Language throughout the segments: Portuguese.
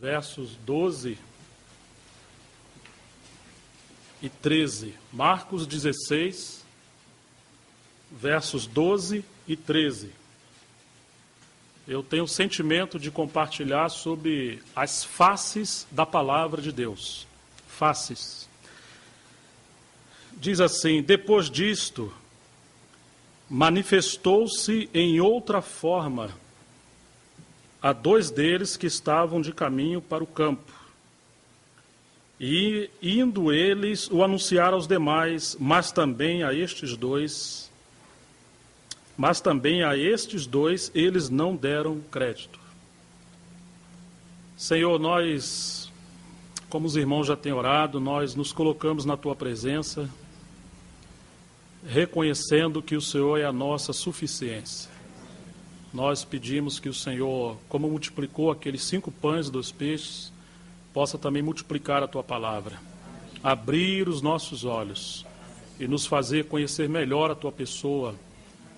versos 12 e 13. Marcos 16, versos 12 e 13. Eu tenho o sentimento de compartilhar sobre as faces da palavra de Deus. Faces. Diz assim: depois disto, manifestou-se em outra forma a dois deles que estavam de caminho para o campo. E, indo eles, o anunciaram aos demais, mas também a estes dois eles não deram crédito. Senhor, nós, como os irmãos já têm orado, nós nos colocamos na Tua presença, reconhecendo que o Senhor é a nossa suficiência. Nós pedimos que o Senhor, como multiplicou aqueles 5 pães e 2 peixes, possa também multiplicar a Tua palavra, abrir os nossos olhos e nos fazer conhecer melhor a Tua pessoa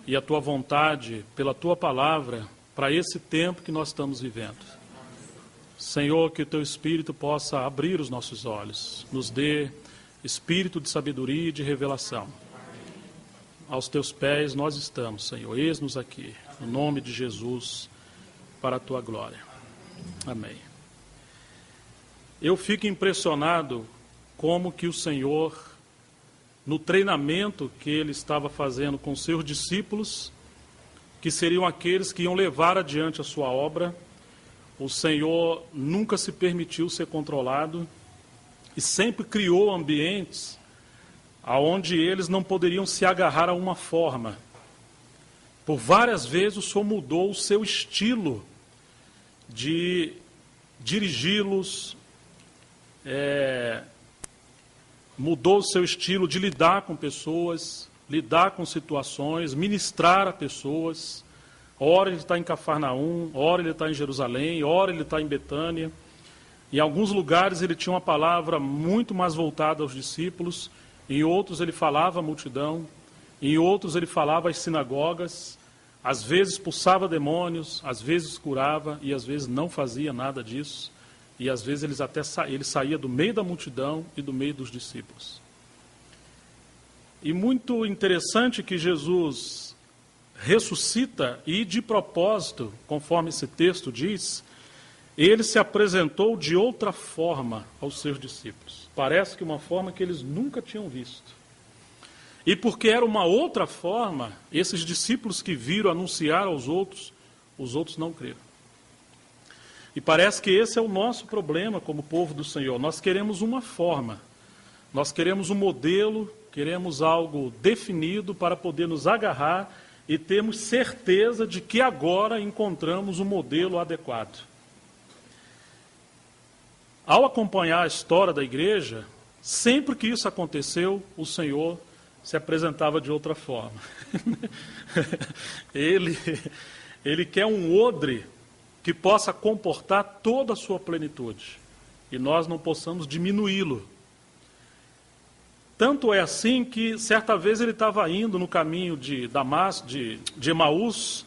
e a Tua vontade pela Tua palavra para esse tempo que nós estamos vivendo. Senhor, que o Teu Espírito possa abrir os nossos olhos, nos dê espírito de sabedoria e de revelação. Aos Teus pés nós estamos, Senhor, eis-nos aqui, no nome de Jesus, para a Tua glória. Amém. Eu fico impressionado como que o Senhor, no treinamento que Ele estava fazendo com seus discípulos, que seriam aqueles que iam levar adiante a sua obra, o Senhor nunca se permitiu ser controlado e sempre criou ambientes aonde eles não poderiam se agarrar a uma forma. Por várias vezes o Senhor mudou o seu estilo de dirigi-los, mudou o seu estilo de lidar com pessoas, lidar com situações, ministrar a pessoas. Ora ele está em Cafarnaum, ora ele está em Jerusalém, ora ele está em Betânia. Em alguns lugares ele tinha uma palavra muito mais voltada aos discípulos, em outros ele falava à multidão, em outros ele falava às sinagogas, às vezes expulsava demônios, às vezes curava e às vezes não fazia nada disso. E às vezes ele saía do meio da multidão e do meio dos discípulos. E muito interessante que Jesus ressuscita e, de propósito, conforme esse texto diz, ele se apresentou de outra forma aos seus discípulos. Parece que uma forma que eles nunca tinham visto. E porque era uma outra forma, esses discípulos que viram anunciar aos outros, os outros não creram. E parece que esse é o nosso problema como povo do Senhor. Nós queremos uma forma, nós queremos um modelo, queremos algo definido para poder nos agarrar e termos certeza de que agora encontramos um modelo adequado. Ao acompanhar a história da igreja, sempre que isso aconteceu, o Senhor se apresentava de outra forma. Ele quer um odre que possa comportar toda a sua plenitude, e nós não possamos diminuí-lo. Tanto é assim que, certa vez, ele estava indo no caminho de Damasco, de Emaús,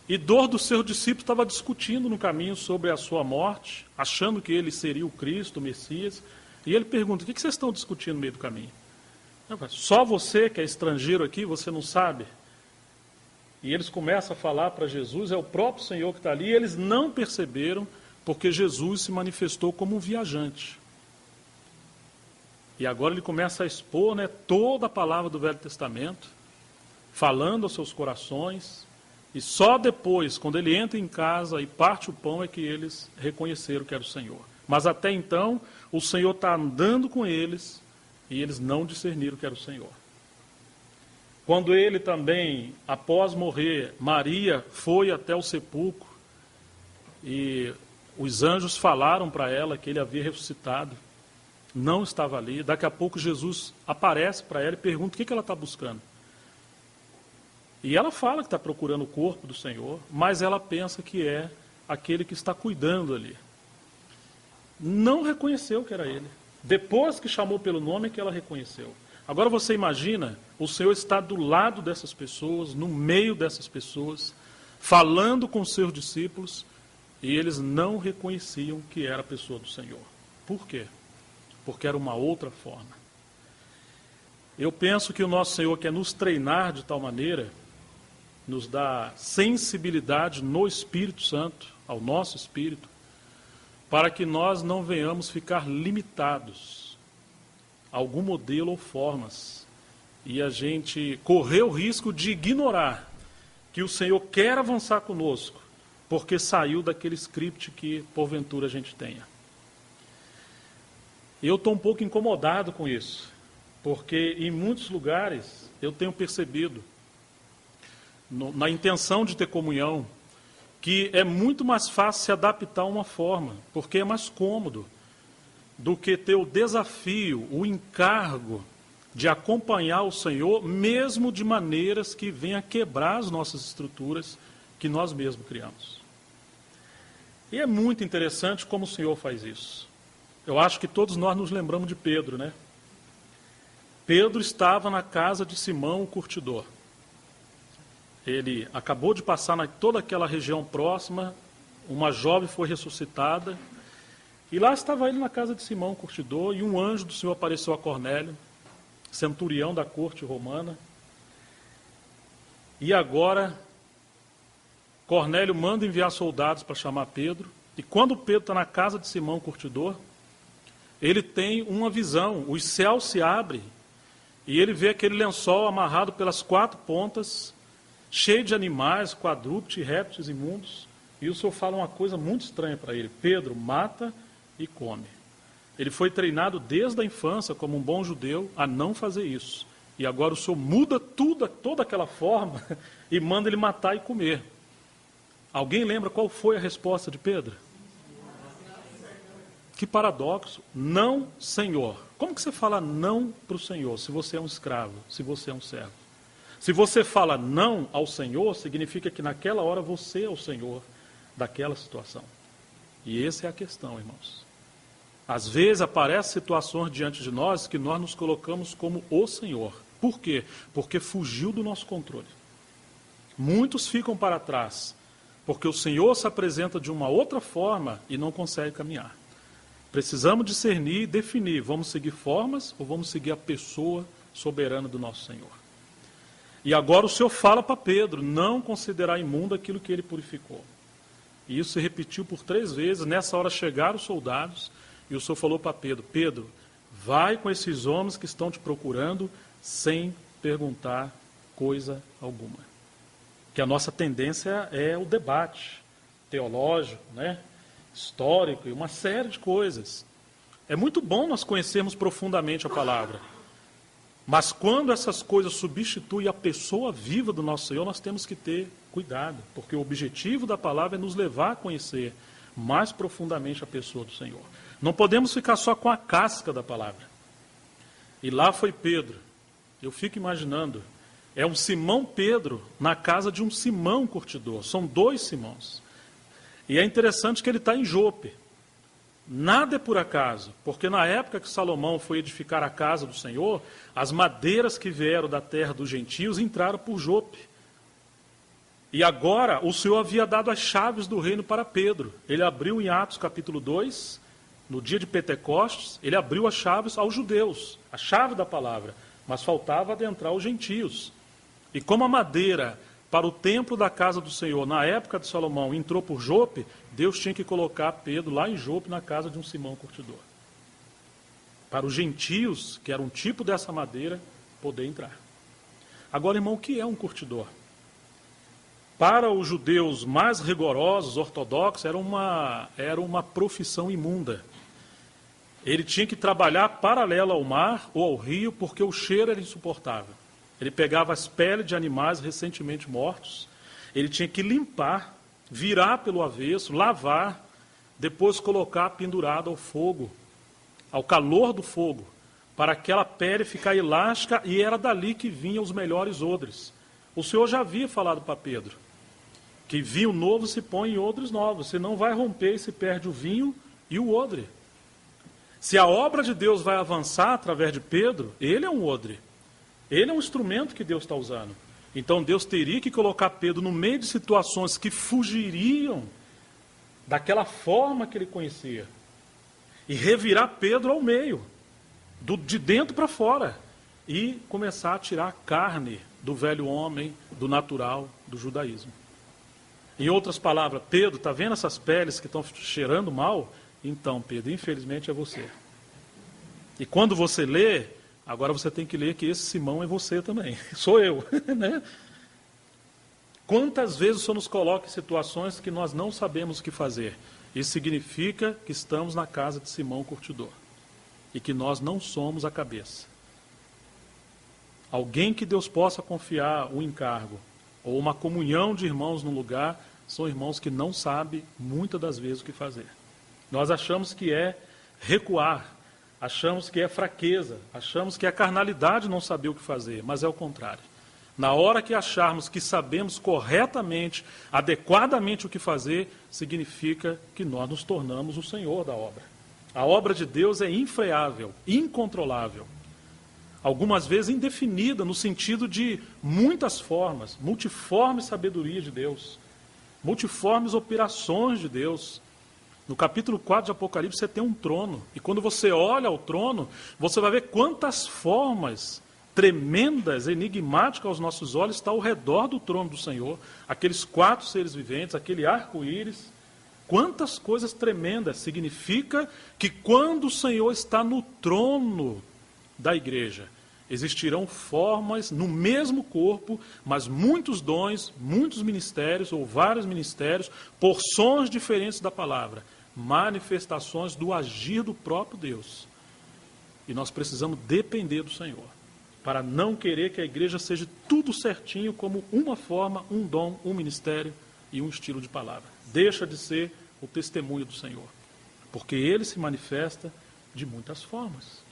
e dois dos seus discípulos estavam discutindo no caminho sobre a sua morte, achando que ele seria o Cristo, o Messias, e ele pergunta: o que vocês estão discutindo no meio do caminho? Só você que é estrangeiro aqui, você não sabe? E eles começam a falar para Jesus, é o próprio Senhor que está ali, e eles não perceberam, porque Jesus se manifestou como um viajante. E agora ele começa a expor, toda a palavra do Velho Testamento, falando aos seus corações, e só depois, quando ele entra em casa e parte o pão, é que eles reconheceram que era o Senhor. Mas até então, o Senhor está andando com eles, e eles não discerniram que era o Senhor. Quando ele também, após morrer, Maria foi até o sepulcro e os anjos falaram para ela que ele havia ressuscitado. Não estava ali. Daqui a pouco Jesus aparece para ela e pergunta o que ela está buscando. E ela fala que está procurando o corpo do Senhor, mas ela pensa que é aquele que está cuidando ali. Não reconheceu que era ele. Depois que chamou pelo nome é que ela reconheceu. Agora você imagina, o Senhor está do lado dessas pessoas, no meio dessas pessoas, falando com seus discípulos, e eles não reconheciam que era a pessoa do Senhor. Por quê? Porque era uma outra forma. Eu penso que o nosso Senhor quer nos treinar de tal maneira, nos dá sensibilidade no Espírito Santo, ao nosso espírito, para que nós não venhamos ficar limitados a algum modelo ou formas, e a gente correr o risco de ignorar que o Senhor quer avançar conosco, porque saiu daquele script que porventura a gente tenha. Eu estou um pouco incomodado com isso, porque em muitos lugares eu tenho percebido, na intenção de ter comunhão, que é muito mais fácil se adaptar a uma forma, porque é mais cômodo, do que ter o desafio, o encargo de acompanhar o Senhor, mesmo de maneiras que venham a quebrar as nossas estruturas que nós mesmos criamos. E é muito interessante como o Senhor faz isso. Eu acho que todos nós nos lembramos de Pedro, né? Pedro estava na casa de Simão, o curtidor. Ele acabou de passar toda aquela região próxima, uma jovem foi ressuscitada, e lá estava ele na casa de Simão, o curtidor, e um anjo do Senhor apareceu a Cornélio, centurião da corte romana. E agora, Cornélio manda enviar soldados para chamar Pedro, e quando Pedro está na casa de Simão, o curtidor, ele tem uma visão, os céus se abrem, e ele vê aquele lençol amarrado pelas 4 pontas, cheio de animais, quadrúpedes, répteis imundos, e o Senhor fala uma coisa muito estranha para ele: Pedro, mata e come. Ele foi treinado desde a infância, como um bom judeu, a não fazer isso. E agora o Senhor muda toda aquela forma e manda ele matar e comer. Alguém lembra qual foi a resposta de Pedro? Que paradoxo. Não, Senhor. Como que você fala não para o Senhor, se você é um escravo, se você é um servo? Se você fala não ao Senhor, significa que naquela hora você é o Senhor daquela situação. E essa é a questão, irmãos. Às vezes aparecem situações diante de nós que nós nos colocamos como o Senhor. Por quê? Porque fugiu do nosso controle. Muitos ficam para trás, porque o Senhor se apresenta de uma outra forma e não consegue caminhar. Precisamos discernir e definir, vamos seguir formas ou vamos seguir a pessoa soberana do nosso Senhor. E agora o Senhor fala para Pedro, não considerar imundo aquilo que ele purificou. E isso se repetiu por 3 vezes. Nessa hora chegaram os soldados e o Senhor falou para Pedro: Pedro, vai com esses homens que estão te procurando sem perguntar coisa alguma. Que a nossa tendência é o debate teológico, né? Histórico e uma série de coisas. É muito bom nós conhecermos profundamente a palavra. Mas quando essas coisas substituem a pessoa viva do nosso Senhor, nós temos que ter cuidado, porque o objetivo da palavra é nos levar a conhecer mais profundamente a pessoa do Senhor. Não podemos ficar só com a casca da palavra. E lá foi Pedro. Eu fico imaginando, é um Simão Pedro na casa de um Simão curtidor. São 2 Simãos. E é interessante que ele está em Jope. Nada é por acaso, porque na época que Salomão foi edificar a casa do Senhor, as madeiras que vieram da terra dos gentios entraram por Jope. E agora o Senhor havia dado as chaves do reino para Pedro. Ele abriu em Atos capítulo 2, no dia de Pentecostes, ele abriu as chaves aos judeus, a chave da palavra, mas faltava adentrar os gentios. E como a madeira para o templo da casa do Senhor, na época de Salomão, entrou por Jope, Deus tinha que colocar Pedro lá em Jope, na casa de um Simão curtidor. Para os gentios, que era um tipo dessa madeira, poder entrar. Agora, irmão, o que é um curtidor? Para os judeus mais rigorosos, ortodoxos, era uma profissão imunda. Ele tinha que trabalhar paralelo ao mar ou ao rio, porque o cheiro era insuportável. Ele pegava as peles de animais recentemente mortos, ele tinha que limpar, virar pelo avesso, lavar, depois colocar pendurado ao fogo, ao calor do fogo, para aquela pele ficar elástica, e era dali que vinham os melhores odres. O Senhor já havia falado para Pedro, que vinho novo se põe em odres novos, senão vai romper e se perde o vinho e o odre. Se a obra de Deus vai avançar através de Pedro, ele é um odre. Ele é um instrumento que Deus está usando. Então Deus teria que colocar Pedro no meio de situações que fugiriam daquela forma que ele conhecia, e revirar Pedro ao meio, de dentro para fora, e começar a tirar a carne do velho homem, do natural, do judaísmo. Em outras palavras, Pedro, está vendo essas peles que estão cheirando mal? Então, Pedro, infelizmente é você. E quando você lê, agora você tem que ler que esse Simão é você também, sou eu, né? Quantas vezes o Senhor nos coloca em situações que nós não sabemos o que fazer? Isso significa que estamos na casa de Simão curtidor e que nós não somos a cabeça. Alguém que Deus possa confiar um encargo ou uma comunhão de irmãos no lugar, são irmãos que não sabem muitas das vezes o que fazer. Nós achamos que é recuar, achamos que é fraqueza, achamos que é carnalidade não saber o que fazer, mas é o contrário. Na hora que acharmos que sabemos corretamente, adequadamente o que fazer, significa que nós nos tornamos o Senhor da obra. A obra de Deus é infreável, incontrolável. Algumas vezes indefinida, no sentido de muitas formas, multiforme sabedoria de Deus, multiformes operações de Deus. No capítulo 4 de Apocalipse você tem um trono, e quando você olha ao trono, você vai ver quantas formas tremendas, enigmáticas aos nossos olhos, está ao redor do trono do Senhor, aqueles 4 seres viventes, aquele arco-íris, quantas coisas tremendas. Significa que quando o Senhor está no trono da igreja, existirão formas no mesmo corpo, mas muitos dons, muitos ministérios, ou vários ministérios, porções diferentes da palavra, manifestações do agir do próprio Deus. E nós precisamos depender do Senhor, para não querer que a igreja seja tudo certinho, como uma forma, um dom, um ministério e um estilo de palavra. Deixa de ser o testemunho do Senhor, porque ele se manifesta de muitas formas.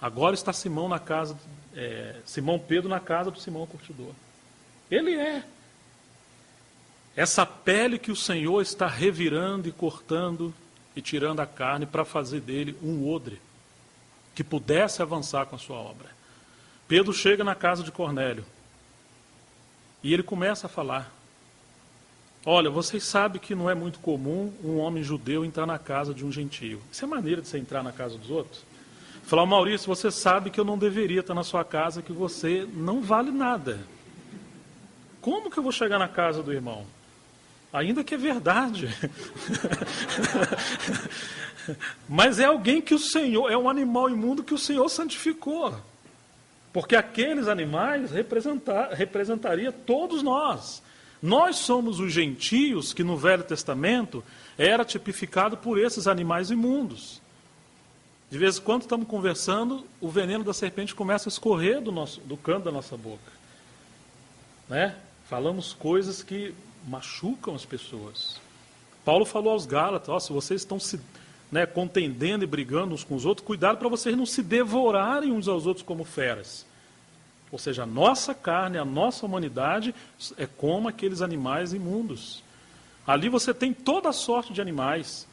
Agora está Simão Pedro na casa do Simão curtidor. Ele é essa pele que o Senhor está revirando e cortando e tirando a carne para fazer dele um odre que pudesse avançar com a sua obra. Pedro chega na casa de Cornélio e ele começa a falar: olha, vocês sabem que não é muito comum um homem judeu entrar na casa de um gentio. Isso é maneira de você entrar na casa dos outros? Falar: Maurício, você sabe que eu não deveria estar na sua casa, que você não vale nada. Como que eu vou chegar na casa do irmão? Ainda que é verdade. Mas é alguém que o Senhor, é um animal imundo que o Senhor santificou. Porque aqueles animais representaria todos nós. Nós somos os gentios que no Velho Testamento era tipificado por esses animais imundos. De vez em quando estamos conversando, o veneno da serpente começa a escorrer do canto da nossa boca. Né? Falamos coisas que machucam as pessoas. Paulo falou aos Gálatas: se vocês estão se contendendo e brigando uns com os outros, cuidado para vocês não se devorarem uns aos outros como feras. Ou seja, a nossa carne, a nossa humanidade é como aqueles animais imundos. Ali você tem toda a sorte de animais.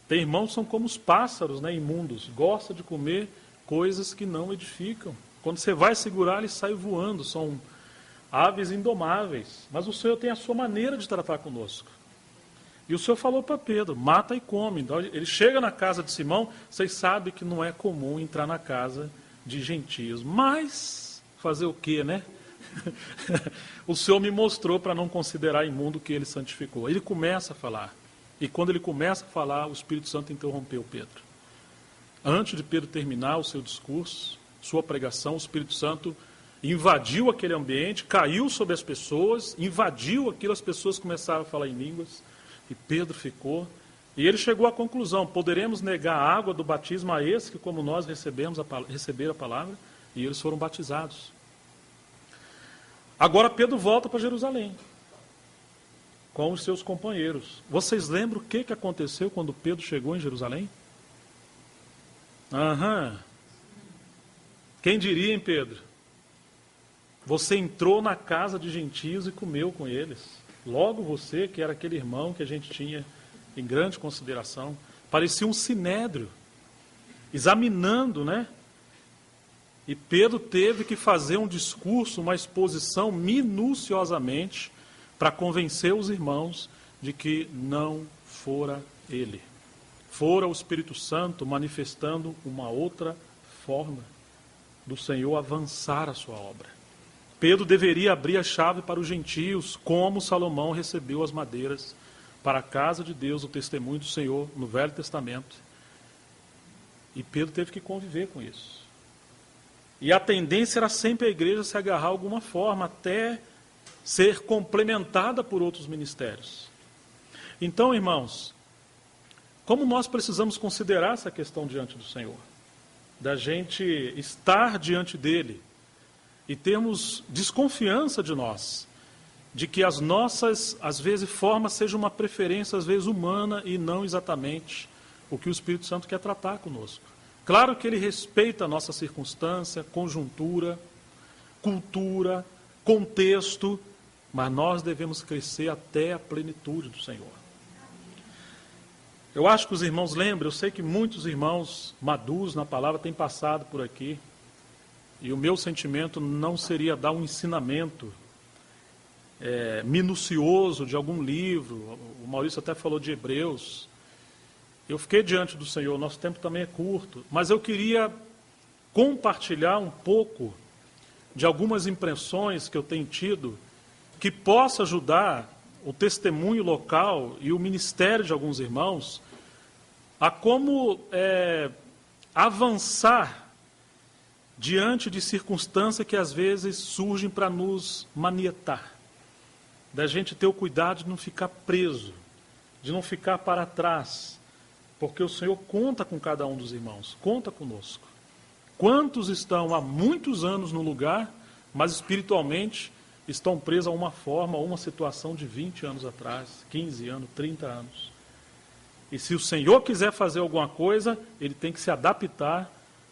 Tem irmãos que são como os pássaros, imundos, gosta de comer coisas que não edificam. Quando você vai segurar, ele sai voando, são aves indomáveis. Mas o Senhor tem a sua maneira de tratar conosco. E o Senhor falou para Pedro: mata e come. Então, ele chega na casa de Simão, vocês sabem que não é comum entrar na casa de gentios. Mas, fazer o quê, né? O Senhor me mostrou para não considerar imundo o que ele santificou. Ele começa a falar. E quando ele começa a falar, o Espírito Santo interrompeu Pedro. Antes de Pedro terminar o seu discurso, sua pregação, o Espírito Santo invadiu aquele ambiente, caiu sobre as pessoas, invadiu aquilo, as pessoas começaram a falar em línguas, e Pedro ficou. E ele chegou à conclusão: poderemos negar a água do batismo a esse que, como nós, receber a palavra? E eles foram batizados. Agora Pedro volta para Jerusalém com os seus companheiros. Vocês lembram o que aconteceu quando Pedro chegou em Jerusalém? Quem diria, hein, Pedro? Você entrou na casa de gentios e comeu com eles. Logo você, que era aquele irmão que a gente tinha em grande consideração, parecia um sinédrio, examinando, E Pedro teve que fazer um discurso, uma exposição minuciosamente, para convencer os irmãos de que não fora ele. Fora o Espírito Santo manifestando uma outra forma do Senhor avançar a sua obra. Pedro deveria abrir a chave para os gentios, como Salomão recebeu as madeiras para a casa de Deus, o testemunho do Senhor no Velho Testamento. E Pedro teve que conviver com isso. E a tendência era sempre a igreja se agarrar de alguma forma, até ser complementada por outros ministérios. Então, irmãos, como nós precisamos considerar essa questão diante do Senhor? Da gente estar diante dele e termos desconfiança de nós, de que as nossas, às vezes, formas sejam uma preferência, às vezes, humana e não exatamente o que o Espírito Santo quer tratar conosco. Claro que ele respeita a nossa circunstância, conjuntura, cultura, contexto, mas nós devemos crescer até a plenitude do Senhor. Eu acho que os irmãos lembram, eu sei que muitos irmãos maduros na palavra têm passado por aqui, e o meu sentimento não seria dar um ensinamento minucioso de algum livro. O Maurício até falou de Hebreus. Eu fiquei diante do Senhor, nosso tempo também é curto, mas eu queria compartilhar um pouco de algumas impressões que eu tenho tido, que possa ajudar o testemunho local e o ministério de alguns irmãos a como avançar diante de circunstâncias que às vezes surgem para nos manietar, da gente ter o cuidado de não ficar preso, de não ficar para trás, porque o Senhor conta com cada um dos irmãos, conta conosco. Quantos estão há muitos anos no lugar, mas espiritualmente estão presos a uma forma, a uma situação de 20 anos atrás, 15 anos, 30 anos. E se o Senhor quiser fazer alguma coisa, ele tem que se adaptar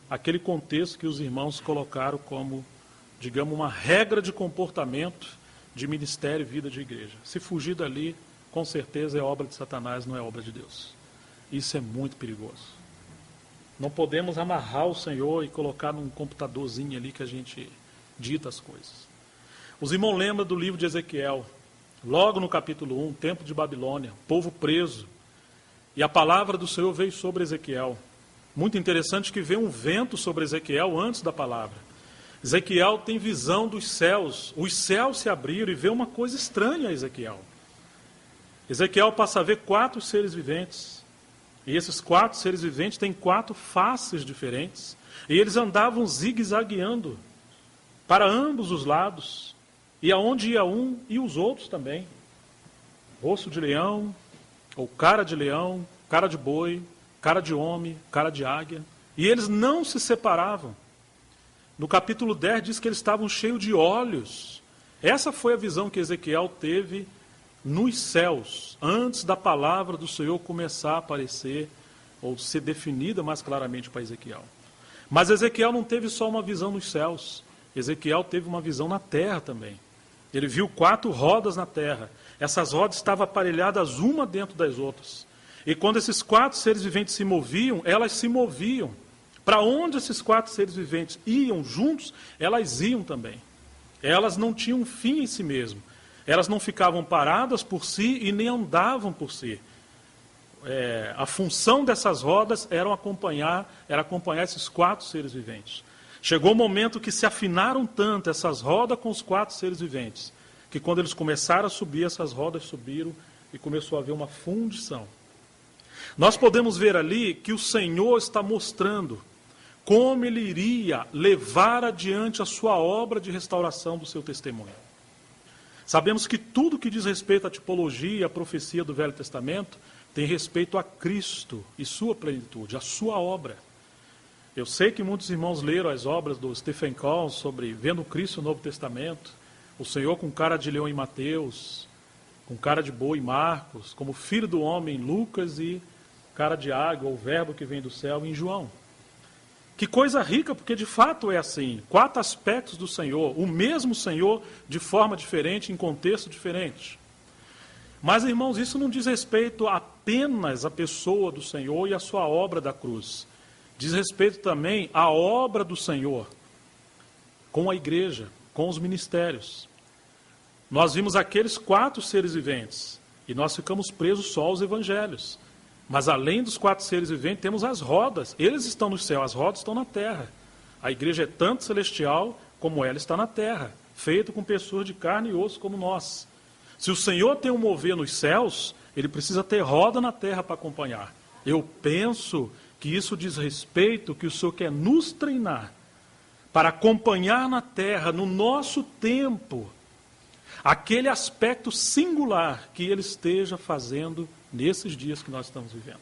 àquele contexto que os irmãos colocaram como, digamos, uma regra de comportamento de ministério e vida de igreja. Se fugir dali, com certeza é obra de Satanás, não é obra de Deus. Isso é muito perigoso. Não podemos amarrar o Senhor e colocar num computadorzinho ali que a gente dita as coisas. Os irmãos lembram do livro de Ezequiel, logo no capítulo 1, tempo de Babilônia, povo preso. E a palavra do Senhor veio sobre Ezequiel. Muito interessante que veio um vento sobre Ezequiel antes da palavra. Ezequiel tem visão dos céus. Os céus se abriram e vê uma coisa estranha a Ezequiel. Ezequiel passa a ver 4 seres viventes. E esses 4 seres viventes têm 4 faces diferentes. E eles andavam zigue-zagueando para ambos os lados. E aonde ia um, e os outros também. Rosto de leão, ou cara de leão, cara de boi, cara de homem, cara de águia. E eles não se separavam. No capítulo 10 diz que eles estavam cheios de olhos. Essa foi a visão que Ezequiel teve nos céus, antes da palavra do Senhor começar a aparecer, ou ser definida mais claramente para Ezequiel. Mas Ezequiel não teve só uma visão nos céus. Ezequiel teve uma visão na terra também. Ele viu 4 rodas na terra. Essas rodas estavam aparelhadas uma dentro das outras. E quando esses 4 seres viventes se moviam, elas se moviam. Para onde esses 4 seres viventes iam juntos, elas iam também. Elas não tinham fim em si mesmo. Elas não ficavam paradas por si e nem andavam por si. A função dessas rodas era acompanhar esses 4 seres viventes. Chegou o momento que se afinaram tanto essas rodas com os 4 seres viventes, que quando eles começaram a subir, essas rodas subiram e começou a haver uma fundição. Nós podemos ver ali que o Senhor está mostrando como Ele iria levar adiante a sua obra de restauração do seu testemunho. Sabemos que tudo que diz respeito à tipologia e à profecia do Velho Testamento tem respeito a Cristo e sua plenitude, a sua obra. Eu sei que muitos irmãos leram as obras do Stephen Cole sobre vendo Cristo no Novo Testamento, o Senhor com cara de leão em Mateus, com cara de boi em Marcos, como filho do homem em Lucas e cara de água, o verbo que vem do céu em João. Que coisa rica, porque de fato é assim. 4 aspectos do Senhor, o mesmo Senhor de forma diferente, em contexto diferente. Mas, irmãos, isso não diz respeito apenas à pessoa do Senhor e à sua obra da cruz. Diz respeito também à obra do Senhor com a igreja, com os ministérios. Nós vimos aqueles 4 seres viventes. E nós ficamos presos só aos evangelhos. Mas além dos 4 seres viventes, temos as rodas. Eles estão no céu, as rodas estão na terra. A igreja é tanto celestial como ela está na terra, feita com pessoas de carne e osso como nós. Se o Senhor tem um mover nos céus, ele precisa ter roda na terra para acompanhar. Eu penso que isso diz respeito, que o Senhor quer nos treinar para acompanhar na terra, no nosso tempo, aquele aspecto singular que ele esteja fazendo nesses dias que nós estamos vivendo.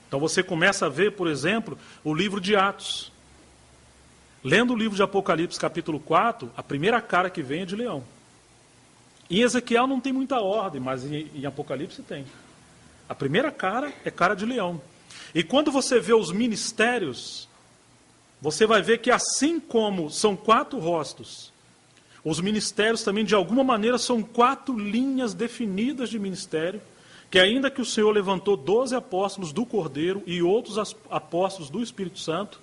Então você começa a ver, por exemplo, o livro de Atos. Lendo o livro de Apocalipse, capítulo 4, a primeira cara que vem é de leão. Em Ezequiel não tem muita ordem, mas em Apocalipse tem. A primeira cara é cara de leão. E quando você vê os ministérios, você vai ver que assim como são 4 rostos, os ministérios também de alguma maneira são 4 linhas definidas de ministério, que ainda que o Senhor levantou 12 apóstolos do Cordeiro e outros apóstolos do Espírito Santo,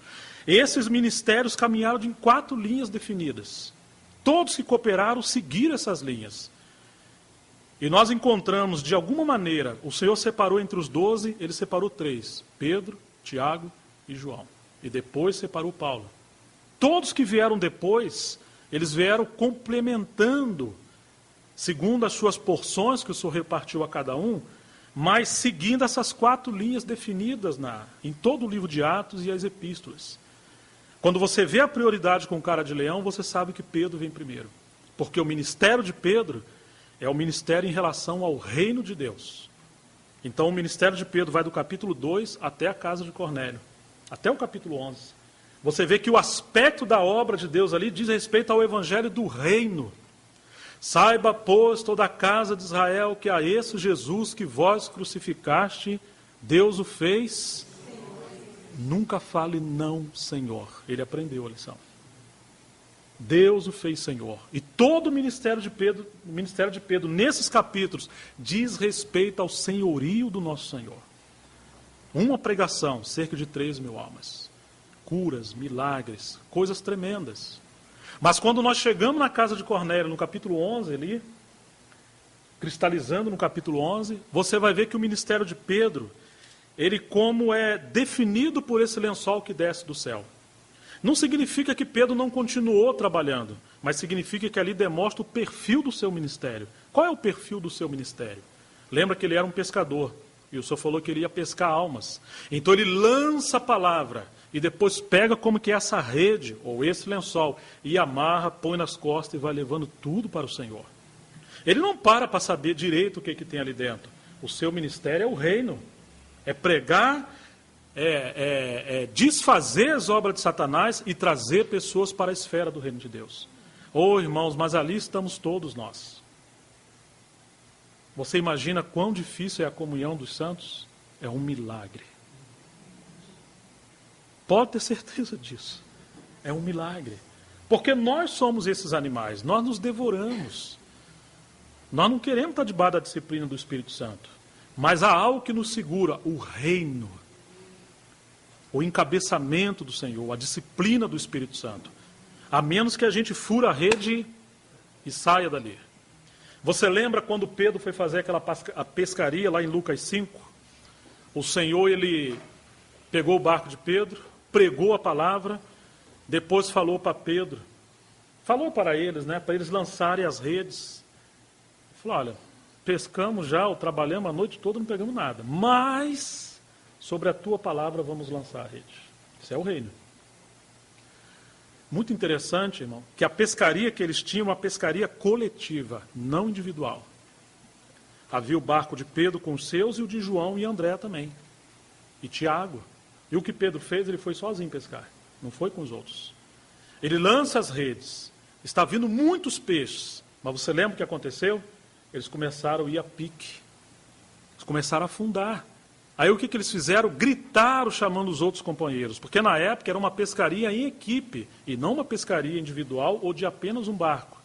esses ministérios caminharam em 4 linhas definidas. Todos que cooperaram seguiram essas linhas. E nós encontramos, de alguma maneira, o Senhor separou entre os 12, ele separou 3, Pedro, Tiago e João. E depois separou Paulo. Todos que vieram depois, eles vieram complementando, segundo as suas porções que o Senhor repartiu a cada um, mas seguindo essas 4 linhas definidas em todo o livro de Atos e as epístolas. Quando você vê a prioridade com cara de leão, você sabe que Pedro vem primeiro. Porque o ministério de Pedro é o ministério em relação ao reino de Deus. Então o ministério de Pedro vai do capítulo 2 até a casa de Cornélio, até o capítulo 11. Você vê que o aspecto da obra de Deus ali diz respeito ao evangelho do reino. Saiba, pois, toda a casa de Israel, que a esse Jesus que vós crucificaste, Deus o fez. Nunca fale não, Senhor. Ele aprendeu a lição. Deus o fez Senhor. E todo o ministério de Pedro, nesses capítulos, diz respeito ao senhorio do nosso Senhor. Uma pregação, cerca de 3.000 almas. Curas, milagres, coisas tremendas. Mas quando nós chegamos na casa de Cornélio, no capítulo 11 ali, cristalizando no capítulo 11, você vai ver que o ministério de Pedro, ele como é definido por esse lençol que desce do céu. Não significa que Pedro não continuou trabalhando, mas significa que ali demonstra o perfil do seu ministério. Qual é o perfil do seu ministério? Lembra que ele era um pescador, e o Senhor falou que ele ia pescar almas. Então ele lança a palavra, e depois pega como que é essa rede, ou esse lençol, e amarra, põe nas costas e vai levando tudo para o Senhor. Ele não para saber direito o que tem ali dentro. O seu ministério é o reino. É pregar, desfazer as obras de Satanás e trazer pessoas para a esfera do reino de Deus. Oh, irmãos, mas ali estamos todos nós. Você imagina quão difícil é a comunhão dos santos? É um milagre. Pode ter certeza disso. É um milagre. Porque nós somos esses animais, nós nos devoramos. Nós não queremos estar debaixo da disciplina do Espírito Santo. Mas há algo que nos segura, o reino. O encabeçamento do Senhor, a disciplina do Espírito Santo. A menos que a gente fura a rede e saia dali. Você lembra quando Pedro foi fazer aquela pescaria lá em Lucas 5? O Senhor, ele pegou o barco de Pedro, pregou a palavra, depois falou para Pedro, falou para eles, para eles lançarem as redes. Falou, olha, pescamos já, ou trabalhamos a noite toda, não pegamos nada, mas sobre a tua palavra vamos lançar a rede. Isso é o reino. Muito interessante, irmão, que a pescaria que eles tinham, uma pescaria coletiva, não individual. Havia o barco de Pedro com os seus e o de João e André também. E Tiago. E o que Pedro fez, ele foi sozinho pescar. Não foi com os outros. Ele lança as redes. Está vindo muitos peixes. Mas você lembra o que aconteceu? Eles começaram a ir a pique. Eles começaram a afundar. Aí o que eles fizeram? Gritaram chamando os outros companheiros. Porque na época era uma pescaria em equipe. E não uma pescaria individual ou de apenas um barco.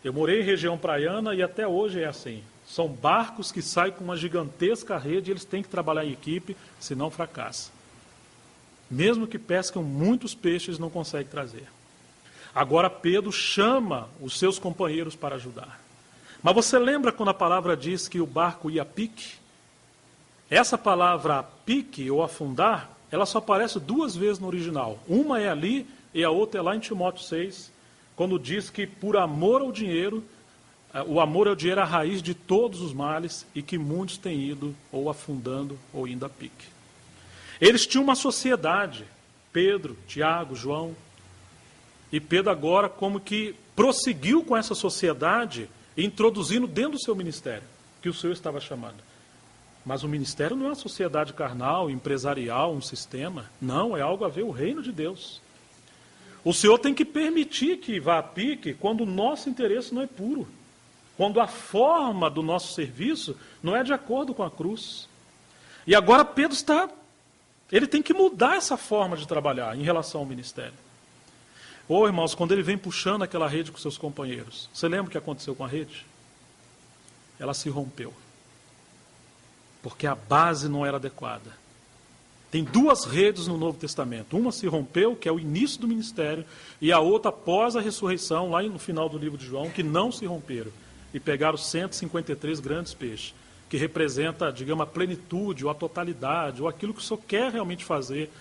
Eu morei em região praiana e até hoje é assim. São barcos que saem com uma gigantesca rede e eles têm que trabalhar em equipe, senão fracassa. Mesmo que pescam muitos peixes, não conseguem trazer. Agora Pedro chama os seus companheiros para ajudar. Mas você lembra quando a palavra diz que o barco ia a pique? Essa palavra a pique ou afundar, ela só aparece 2 vezes no original. Uma é ali e a outra é lá em Timóteo 6, quando diz que por amor ao dinheiro, o amor ao dinheiro é a raiz de todos os males e que muitos têm ido ou afundando ou indo a pique. Eles tinham uma sociedade, Pedro, Tiago, João, e Pedro agora como que prosseguiu com essa sociedade, introduzindo dentro do seu ministério, que o Senhor estava chamando. Mas o ministério não é uma sociedade carnal, empresarial, um sistema. Não, é algo a ver o reino de Deus. O Senhor tem que permitir que vá a pique quando o nosso interesse não é puro. Quando a forma do nosso serviço não é de acordo com a cruz. E agora Pedro ele tem que mudar essa forma de trabalhar em relação ao ministério. Ô irmãos, quando ele vem puxando aquela rede com seus companheiros, você lembra o que aconteceu com a rede? Ela se rompeu. Porque a base não era adequada. Tem 2 redes no Novo Testamento. Uma se rompeu, que é o início do ministério, e a outra após a ressurreição, lá no final do livro de João, que não se romperam. E pegaram 153 grandes peixes, que representa, digamos, a plenitude, ou a totalidade, ou aquilo que o Senhor quer realmente fazer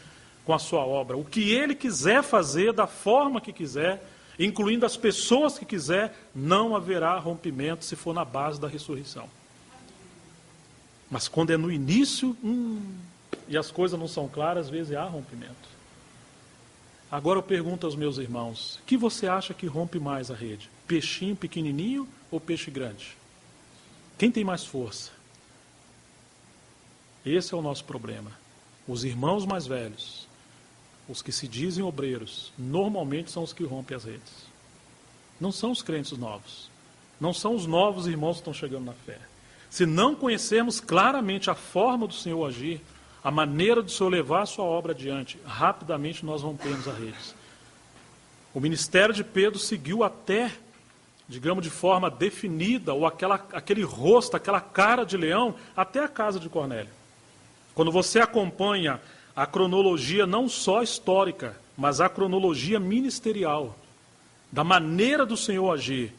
com a sua obra. O que Ele quiser fazer, da forma que quiser, incluindo as pessoas que quiser, não haverá rompimento se for na base da ressurreição. Mas quando é no início, e as coisas não são claras, às vezes há rompimento. Agora eu pergunto aos meus irmãos, o que você acha que rompe mais a rede? Peixinho pequenininho ou peixe grande? Quem tem mais força? Esse é o nosso problema. Os irmãos mais velhos, os que se dizem obreiros, normalmente são os que rompem as redes. Não são os crentes novos. Não são os novos irmãos que estão chegando na fé. Se não conhecermos claramente a forma do Senhor agir, a maneira do Senhor levar a sua obra adiante, rapidamente nós rompemos as redes. O ministério de Pedro seguiu até, digamos, de forma definida, ou aquele rosto, aquela cara de leão, até a casa de Cornélio. Quando você acompanha a cronologia não só histórica, mas a cronologia ministerial, da maneira do Senhor agir,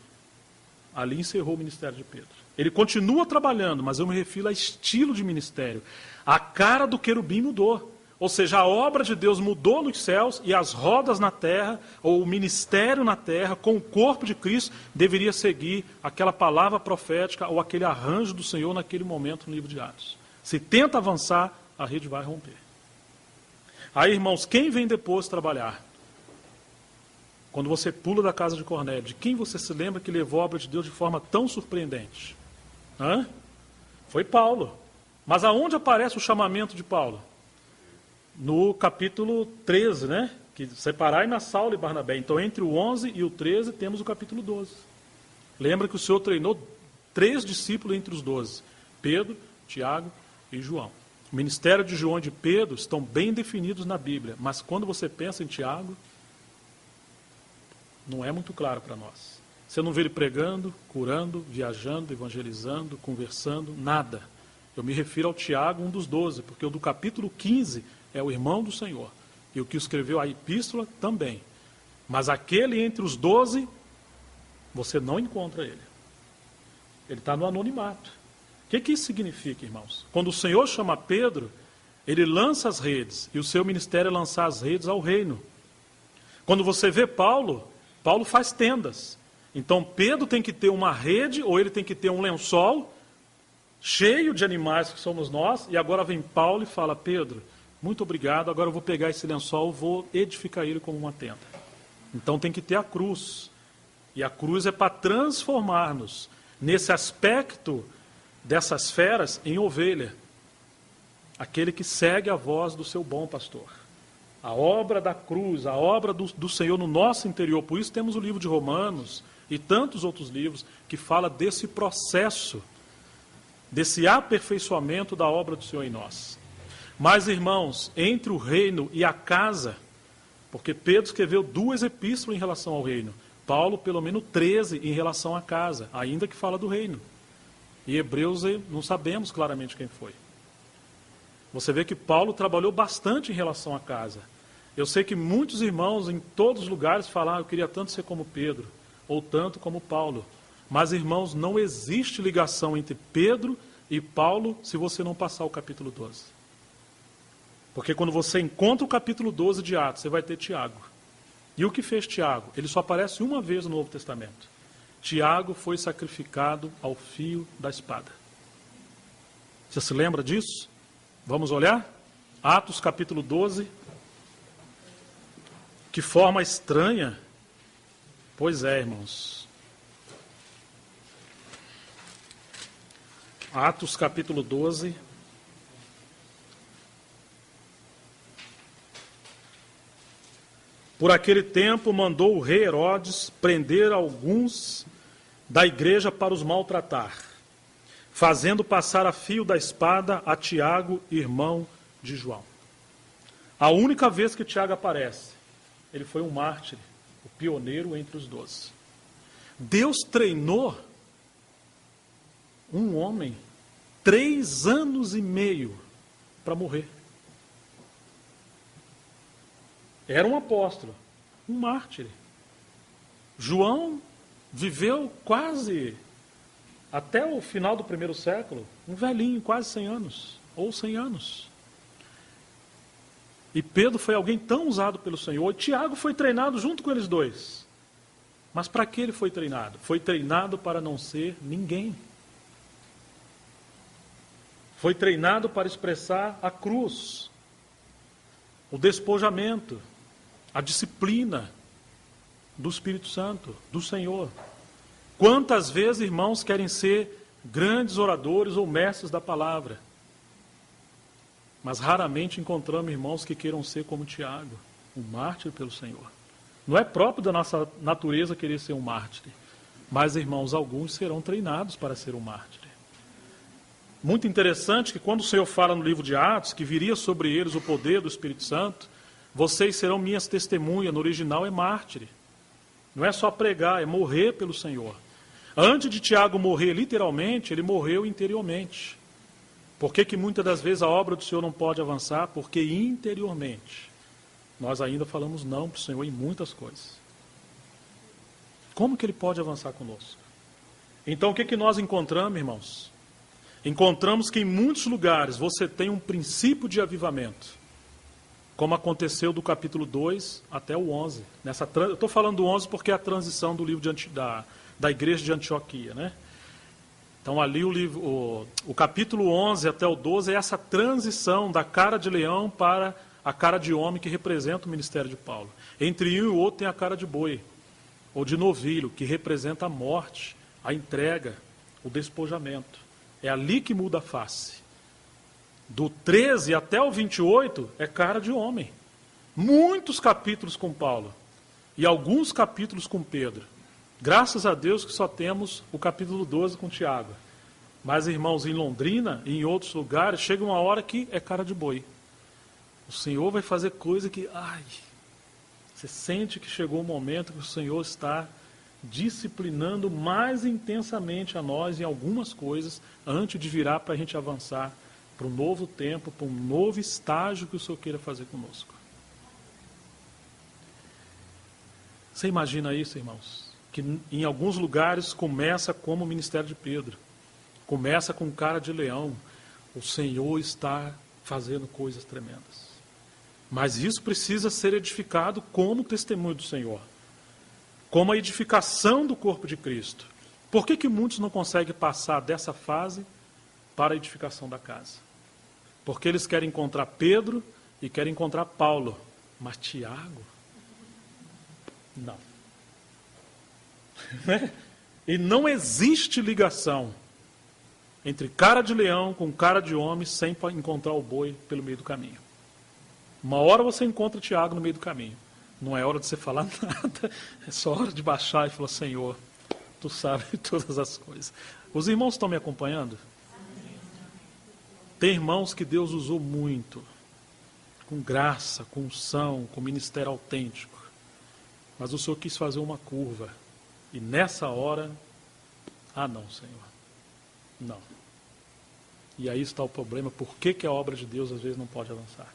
ali encerrou o ministério de Pedro. Ele continua trabalhando, mas eu me refiro a estilo de ministério. A cara do querubim mudou. Ou seja, a obra de Deus mudou nos céus e as rodas na terra, ou o ministério na terra, com o corpo de Cristo, deveria seguir aquela palavra profética ou aquele arranjo do Senhor naquele momento no livro de Atos. Se tenta avançar, a rede vai romper. Aí, irmãos, quem vem depois trabalhar? Quando você pula da casa de Cornélio, de quem você se lembra que levou a obra de Deus de forma tão surpreendente? Foi Paulo. Mas aonde aparece o chamamento de Paulo? No capítulo 13, né? Que separai-na Saulo e Barnabé. Então, entre o 11 e o 13, temos o capítulo 12. Lembra que o Senhor treinou 3 discípulos entre os 12. Pedro, Tiago e João. O ministério de João e de Pedro estão bem definidos na Bíblia. Mas quando você pensa em Tiago, não é muito claro para nós. Você não vê ele pregando, curando, viajando, evangelizando, conversando, nada. Eu me refiro ao Tiago, um dos 12, porque o do capítulo 15 é o irmão do Senhor. E o que escreveu a epístola também. Mas aquele entre os 12, você não encontra ele. Ele está no anonimato. O que isso significa, irmãos? Quando o Senhor chama Pedro, ele lança as redes, e o seu ministério é lançar as redes ao reino. Quando você vê Paulo faz tendas. Então Pedro tem que ter uma rede, ou ele tem que ter um lençol, cheio de animais que somos nós, e agora vem Paulo e fala, Pedro, muito obrigado, agora eu vou pegar esse lençol, vou edificar ele como uma tenda. Então tem que ter a cruz. E a cruz é para transformar-nos nesse aspecto dessas feras em ovelha. Aquele que segue a voz do seu bom pastor. A obra da cruz, a obra do Senhor no nosso interior. Por isso temos o livro de Romanos e tantos outros livros que fala desse processo, desse aperfeiçoamento da obra do Senhor em nós. Mas, irmãos, entre o reino e a casa, porque Pedro escreveu 2 epístolas em relação ao reino, Paulo pelo menos 13 em relação à casa, ainda que fala do reino. E Hebreus não sabemos claramente quem foi. Você vê que Paulo trabalhou bastante em relação à casa. Eu sei que muitos irmãos em todos os lugares falaram, eu queria tanto ser como Pedro, ou tanto como Paulo. Mas, irmãos, não existe ligação entre Pedro e Paulo se você não passar o capítulo 12. Porque quando você encontra o capítulo 12 de Atos, você vai ter Tiago. E o que fez Tiago? Ele só aparece uma vez no Novo Testamento. Tiago foi sacrificado ao fio da espada. Você se lembra disso? Vamos olhar? Atos capítulo 12. Que forma estranha. Pois é, irmãos. Atos capítulo 12. Por aquele tempo mandou o rei Herodes prender alguns da igreja para os maltratar, fazendo passar a fio da espada a Tiago, irmão de João. A única vez que Tiago aparece, ele foi um mártir, o pioneiro entre os 12. Deus treinou um homem 3 anos e meio para morrer. Era um apóstolo, um mártir. João viveu quase até o final do 1º século, um velhinho, quase 100 anos, ou 100 anos. E Pedro foi alguém tão usado pelo Senhor, e Tiago foi treinado junto com eles dois. Mas para que ele foi treinado? Foi treinado para não ser ninguém. Foi treinado para expressar a cruz, o despojamento, a disciplina do Espírito Santo, do Senhor. Quantas vezes, irmãos, querem ser grandes oradores ou mestres da palavra? Mas raramente encontramos irmãos que queiram ser como Tiago, um mártir pelo Senhor. Não é próprio da nossa natureza querer ser um mártir. Mas, irmãos, alguns serão treinados para ser um mártir. Muito interessante que quando o Senhor fala no livro de Atos, que viria sobre eles o poder do Espírito Santo, vocês serão minhas testemunhas, no original é mártir. Não é só pregar, é morrer pelo Senhor. Antes de Tiago morrer literalmente, ele morreu interiormente. Por que muitas das vezes a obra do Senhor não pode avançar? Porque interiormente nós ainda falamos não para o Senhor em muitas coisas. Como que ele pode avançar conosco? Então o que nós encontramos, irmãos? Encontramos que em muitos lugares você tem um princípio de avivamento, como aconteceu do capítulo 2 até o 11. Eu estou falando do 11 porque é a transição do livro da igreja de Antioquia, né? Então ali o capítulo 11 até o 12 é essa transição da cara de leão para a cara de homem que representa o ministério de Paulo. Entre um e o outro tem a cara de boi, ou de novilho, que representa a morte, a entrega, o despojamento. É ali que muda a face. Do 13 até o 28 é cara de homem. Muitos capítulos com Paulo e alguns capítulos com Pedro. Graças a Deus que só temos o capítulo 12 com Tiago. Mas, irmãos, em Londrina e em outros lugares, chega uma hora que é cara de boi. O Senhor vai fazer coisa que, você sente que chegou o momento que o Senhor está disciplinando mais intensamente a nós em algumas coisas, antes de virar para a gente avançar para um novo tempo, para um novo estágio que o Senhor queira fazer conosco. Você imagina isso, irmãos? Que em alguns lugares começa como o ministério de Pedro. Começa com cara de leão. O Senhor está fazendo coisas tremendas. Mas isso precisa ser edificado como testemunho do Senhor. Como a edificação do corpo de Cristo. Por que muitos não conseguem passar dessa fase para a edificação da casa? Porque eles querem encontrar Pedro e querem encontrar Paulo. Mas Tiago? Não. E não existe ligação entre cara de leão com cara de homem sem encontrar o boi pelo meio do caminho. Uma hora você encontra Tiago no meio do caminho. Não é hora de você falar nada, é só hora de baixar e falar, Senhor, Tu sabes todas as coisas. Os irmãos estão me acompanhando? Tem irmãos que Deus usou muito, com graça, com unção, com ministério autêntico. Mas o Senhor quis fazer uma curva. E nessa hora, não, Senhor, não. E aí está o problema, por que a obra de Deus às vezes não pode avançar?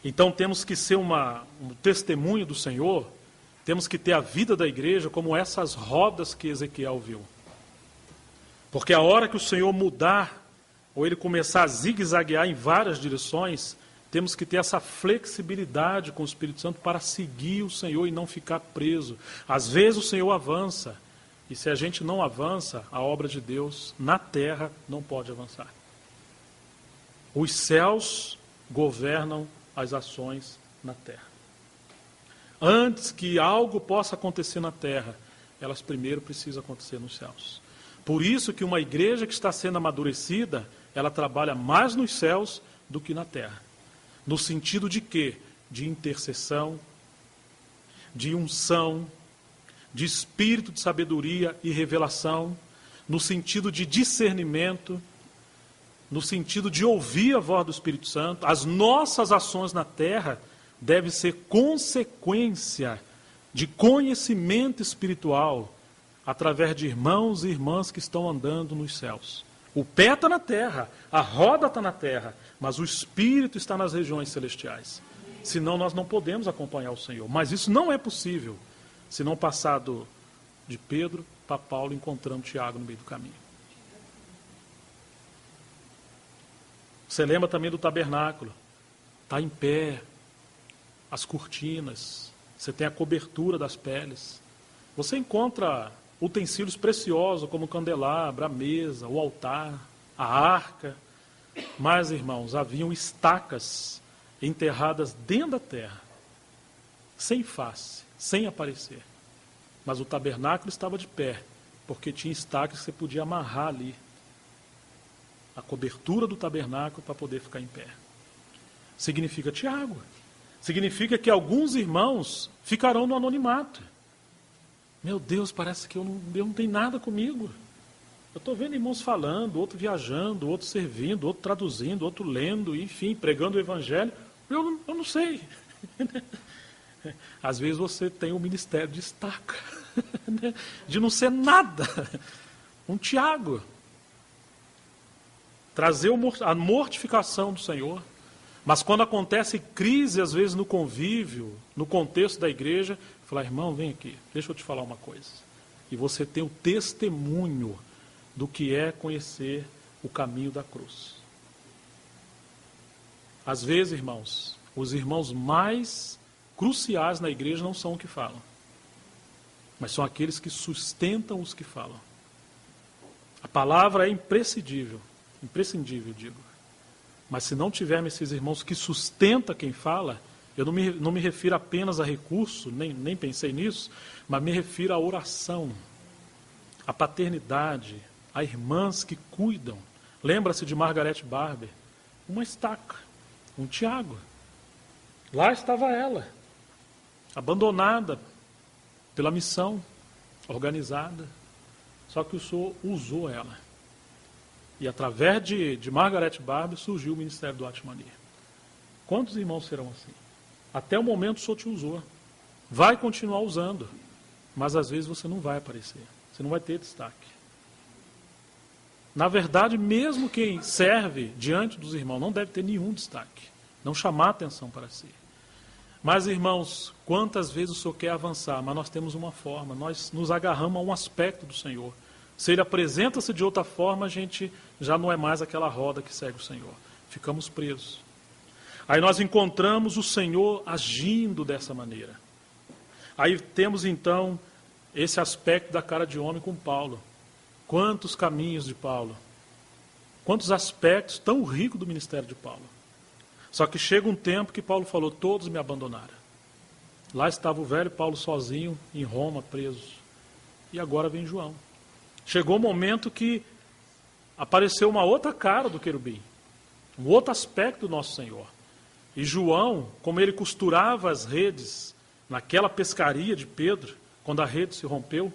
Então temos que ser um testemunho do Senhor temos que ter a vida da igreja como essas rodas que Ezequiel viu. Porque a hora que o Senhor mudar, ou ele começar a zigue-zaguear em várias direções, temos que ter essa flexibilidade com o Espírito Santo para seguir o Senhor e não ficar preso. Às vezes o Senhor avança, e se a gente não avança, a obra de Deus na terra não pode avançar. Os céus governam as ações na terra. Antes que algo possa acontecer na terra, elas primeiro precisam acontecer nos céus. Por isso que uma igreja que está sendo amadurecida, ela trabalha mais nos céus do que na terra. No sentido de quê? De intercessão, de unção, de espírito de sabedoria e revelação, no sentido de discernimento, no sentido de ouvir a voz do Espírito Santo. As nossas ações na terra devem ser consequência de conhecimento espiritual através de irmãos e irmãs que estão andando nos céus. O pé está na terra, a roda está na terra, mas o Espírito está nas regiões celestiais. Senão nós não podemos acompanhar o Senhor. Mas isso não é possível, se não passar de Pedro para Paulo, encontrando Tiago no meio do caminho. Você lembra também do tabernáculo? Está em pé, as cortinas, você tem a cobertura das peles. Você encontra utensílios preciosos como o candelabro, a mesa, o altar, a arca. Mas, irmãos, haviam estacas enterradas dentro da terra, sem face, sem aparecer. Mas o tabernáculo estava de pé, porque tinha estacas que você podia amarrar ali a cobertura do tabernáculo para poder ficar em pé. Significa Tiago. Significa que alguns irmãos ficarão no anonimato. Meu Deus, parece que Deus não tem nada comigo. Eu estou vendo irmãos falando, outro viajando, outro servindo, outro traduzindo, outro lendo, enfim, pregando o evangelho. Eu não sei. Às vezes você tem um ministério de estaca, de não ser nada. Um Tiago. Trazer a mortificação do Senhor. Mas quando acontece crise, às vezes no convívio, no contexto da igreja, falar, irmão, vem aqui, deixa eu te falar uma coisa. E você tem o testemunho do que é conhecer o caminho da cruz. Às vezes, irmãos, os irmãos mais cruciais na igreja não são os que falam, mas são aqueles que sustentam os que falam. A palavra é imprescindível, digo. Mas se não tivermos esses irmãos que sustentam quem fala, eu não me refiro apenas a recurso, nem pensei nisso, mas me refiro à oração, à paternidade, a irmãs que cuidam. Lembra-se de Margaret Barber? Uma estaca, um Tiago. Lá estava ela, abandonada pela missão organizada. Só que o Senhor usou ela. E através de Margaret Barber surgiu o ministério do Atmania. Quantos irmãos serão assim? Até o momento o Senhor te usou. Vai continuar usando. Mas às vezes você não vai aparecer. Você não vai ter destaque. Na verdade, mesmo quem serve diante dos irmãos não deve ter nenhum destaque. Não chamar atenção para si. Mas, irmãos, quantas vezes o Senhor quer avançar, mas nós temos uma forma, nós nos agarramos a um aspecto do Senhor. Se Ele apresenta-se de outra forma, a gente já não é mais aquela roda que segue o Senhor. Ficamos presos. Aí nós encontramos o Senhor agindo dessa maneira. Aí temos então esse aspecto da cara de homem com Paulo. Quantos caminhos de Paulo. Quantos aspectos tão ricos do ministério de Paulo. Só que chega um tempo que Paulo falou, todos me abandonaram. Lá estava o velho Paulo sozinho, em Roma, preso. E agora vem João. Chegou o momento que apareceu uma outra cara do querubim. Um outro aspecto do nosso Senhor. E João, como ele costurava as redes naquela pescaria de Pedro, quando a rede se rompeu,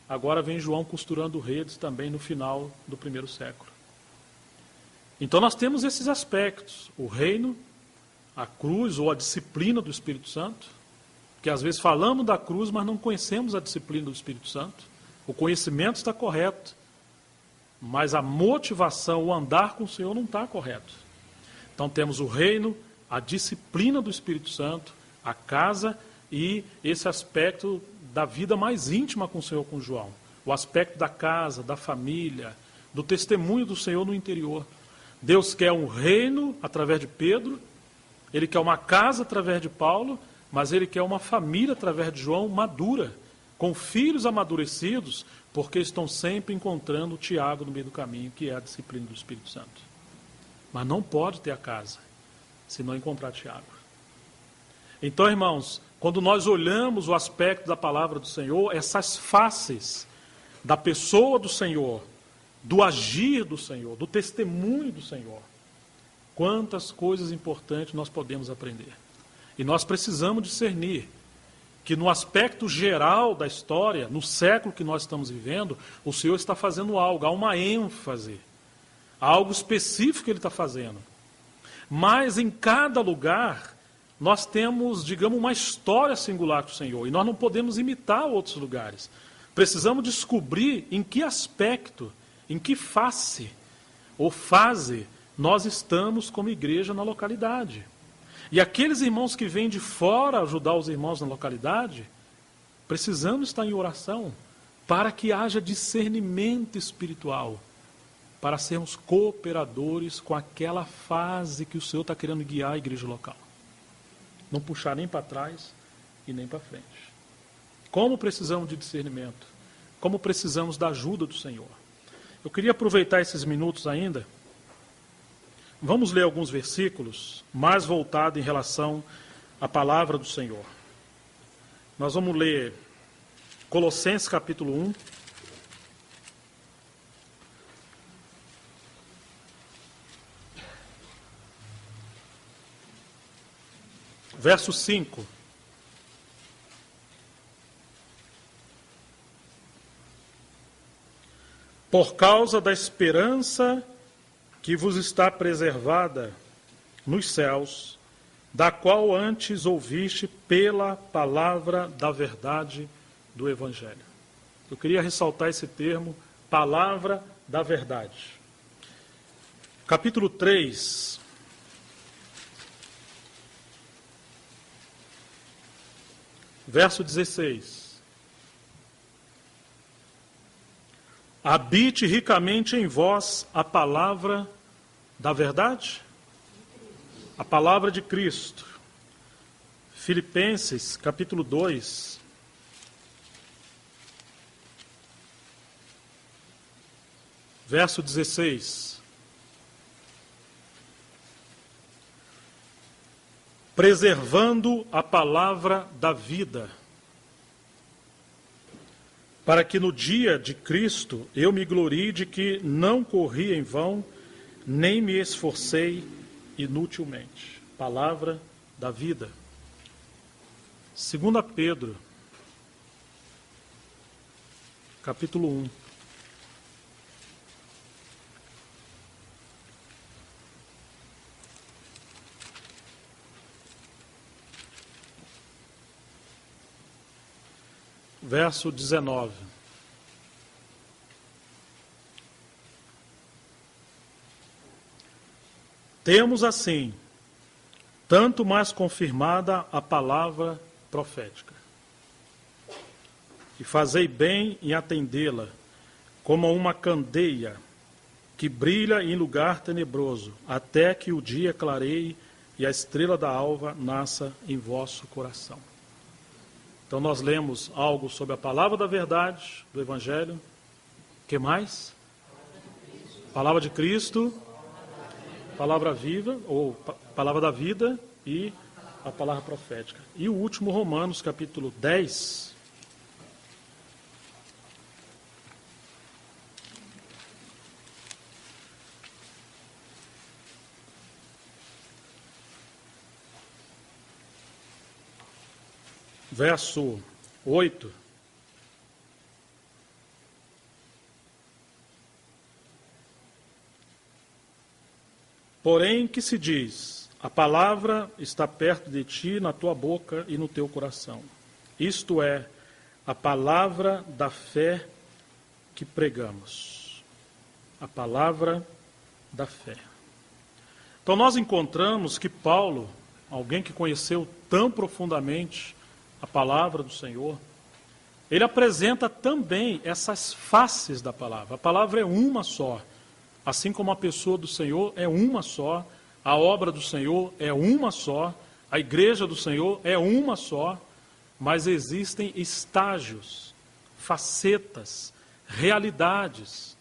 agora vem João costurando redes também no final do primeiro século. Então nós temos esses aspectos, o reino, a cruz ou a disciplina do Espírito Santo, que às vezes falamos da cruz, mas não conhecemos a disciplina do Espírito Santo. O conhecimento está correto, mas a motivação, o andar com o Senhor não está correto. Então temos o reino, a disciplina do Espírito Santo, a casa e esse aspecto da vida mais íntima com o Senhor, com João. O aspecto da casa, da família, do testemunho do Senhor no interior. Deus quer um reino através de Pedro, Ele quer uma casa através de Paulo, mas Ele quer uma família através de João madura, com filhos amadurecidos, porque estão sempre encontrando o Tiago no meio do caminho, que é a disciplina do Espírito Santo. Mas não pode ter a casa, se não encontrar Tiago. Então, irmãos, quando nós olhamos o aspecto da palavra do Senhor, essas faces da pessoa do Senhor, do agir do Senhor, do testemunho do Senhor, quantas coisas importantes nós podemos aprender. E nós precisamos discernir que no aspecto geral da história, no século que nós estamos vivendo, o Senhor está fazendo algo, há uma ênfase, há algo específico que Ele está fazendo. Mas em cada lugar, nós temos, digamos, uma história singular com o Senhor, e nós não podemos imitar outros lugares. Precisamos descobrir em que aspecto, em que face ou fase nós estamos como igreja na localidade. E aqueles irmãos que vêm de fora ajudar os irmãos na localidade, precisamos estar em oração para que haja discernimento espiritual, para sermos cooperadores com aquela fase que o Senhor está querendo guiar a igreja local. Não puxar nem para trás e nem para frente. Como precisamos de discernimento? Como precisamos da ajuda do Senhor? Eu queria aproveitar esses minutos ainda. Vamos ler alguns versículos mais voltados em relação à palavra do Senhor. Nós vamos ler Colossenses capítulo 1. Verso 5. Por causa da esperança que vos está preservada nos céus, da qual antes ouviste pela palavra da verdade do Evangelho. Eu queria ressaltar esse termo, palavra da verdade. Capítulo 3. Verso 16. Habite ricamente em vós a palavra da verdade, a palavra de Cristo. Filipenses, capítulo 2. Verso 16. Preservando a palavra da vida, para que no dia de Cristo eu me glorie de que não corri em vão, nem me esforcei inutilmente. Palavra da vida. 2 Pedro, capítulo 1. Verso 19. Temos assim, tanto mais confirmada a palavra profética. E fazei bem em atendê-la, como uma candeia que brilha em lugar tenebroso, até que o dia clareie e a estrela da alva nasça em vosso coração. Então nós lemos algo sobre a palavra da verdade, do Evangelho. O que mais? Palavra de Cristo, palavra viva, ou palavra da vida e a palavra profética. E o último, Romanos, capítulo 10. Verso 8. Porém, que se diz? A palavra está perto de ti, na tua boca e no teu coração. Isto é, a palavra da fé que pregamos. A palavra da fé. Então nós encontramos que Paulo, alguém que conheceu tão profundamente a palavra do Senhor, ele apresenta também essas faces da palavra. A palavra é uma só, assim como a pessoa do Senhor é uma só, a obra do Senhor é uma só, a igreja do Senhor é uma só, mas existem estágios, facetas, realidades.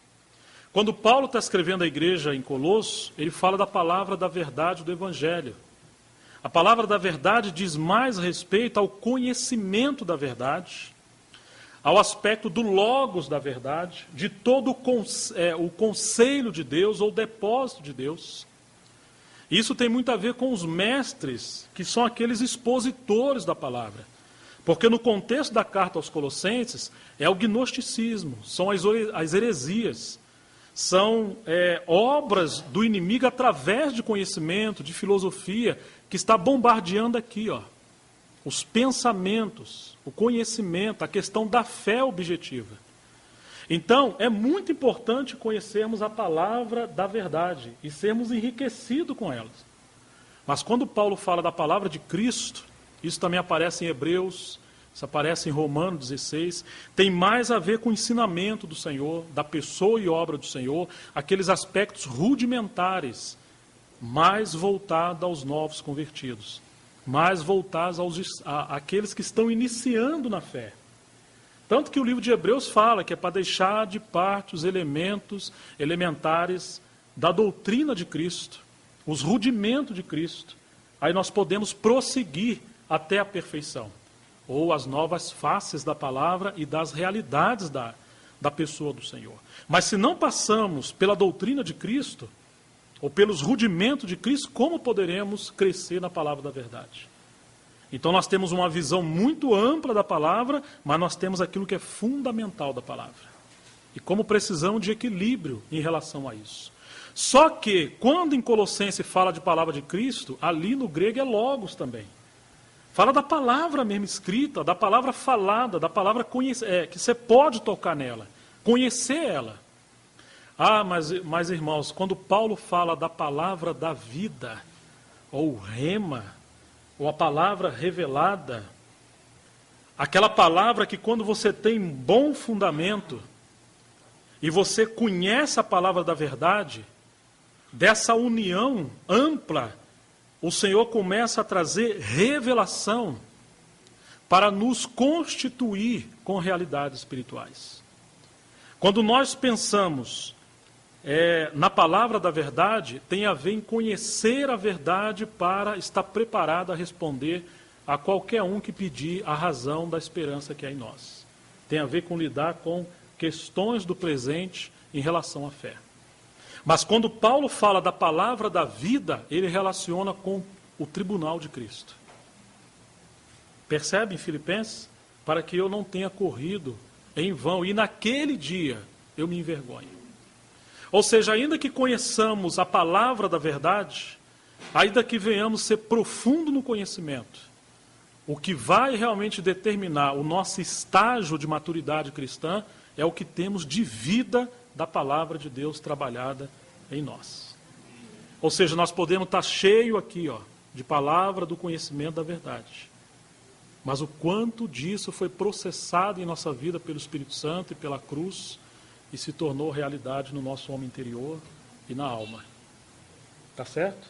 Quando Paulo está escrevendo à igreja em Colossos, ele fala da palavra da verdade do Evangelho. A palavra da verdade diz mais respeito ao conhecimento da verdade, ao aspecto do logos da verdade, de todo o conselho de Deus ou depósito de Deus. Isso tem muito a ver com os mestres, que são aqueles expositores da palavra. Porque no contexto da carta aos Colossenses, é o gnosticismo, são as heresias, são obras do inimigo através de conhecimento, de filosofia, que está bombardeando aqui, os pensamentos, o conhecimento, a questão da fé objetiva. Então, é muito importante conhecermos a palavra da verdade e sermos enriquecidos com elas. Mas quando Paulo fala da palavra de Cristo, isso também aparece em Hebreus, isso aparece em Romanos 16, tem mais a ver com o ensinamento do Senhor, da pessoa e obra do Senhor, aqueles aspectos rudimentares, mais voltados aos novos convertidos, mais voltados àqueles que estão iniciando na fé. Tanto que o livro de Hebreus fala que é para deixar de parte os elementos elementares da doutrina de Cristo, os rudimentos de Cristo. Aí nós podemos prosseguir até a perfeição, ou as novas faces da palavra e das realidades da pessoa do Senhor. Mas se não passamos pela doutrina de Cristo, ou pelos rudimentos de Cristo, como poderemos crescer na palavra da verdade? Então nós temos uma visão muito ampla da palavra, mas nós temos aquilo que é fundamental da palavra. E como precisamos de equilíbrio em relação a isso. Só que, quando em Colossenses fala de palavra de Cristo, ali no grego é logos também. Fala da palavra mesmo escrita, da palavra falada, da palavra que você pode tocar nela, conhecer ela. Mas irmãos, quando Paulo fala da palavra da vida, ou rema, ou a palavra revelada, aquela palavra que quando você tem bom fundamento, e você conhece a palavra da verdade, dessa união ampla, o Senhor começa a trazer revelação para nos constituir com realidades espirituais. Quando nós pensamos na palavra da verdade, tem a ver em conhecer a verdade para estar preparado a responder a qualquer um que pedir a razão da esperança que há em nós. Tem a ver com lidar com questões do presente em relação à fé. Mas quando Paulo fala da palavra da vida, ele relaciona com o tribunal de Cristo. Percebe em Filipenses? Para que eu não tenha corrido em vão e naquele dia eu me envergonhe. Ou seja, ainda que conheçamos a palavra da verdade, ainda que venhamos ser profundo no conhecimento, o que vai realmente determinar o nosso estágio de maturidade cristã é o que temos de vida da palavra de Deus trabalhada em nós. Ou seja, nós podemos estar cheio aqui, de palavra do conhecimento da verdade. Mas o quanto disso foi processado em nossa vida pelo Espírito Santo e pela cruz e se tornou realidade no nosso homem interior e na alma. Tá certo?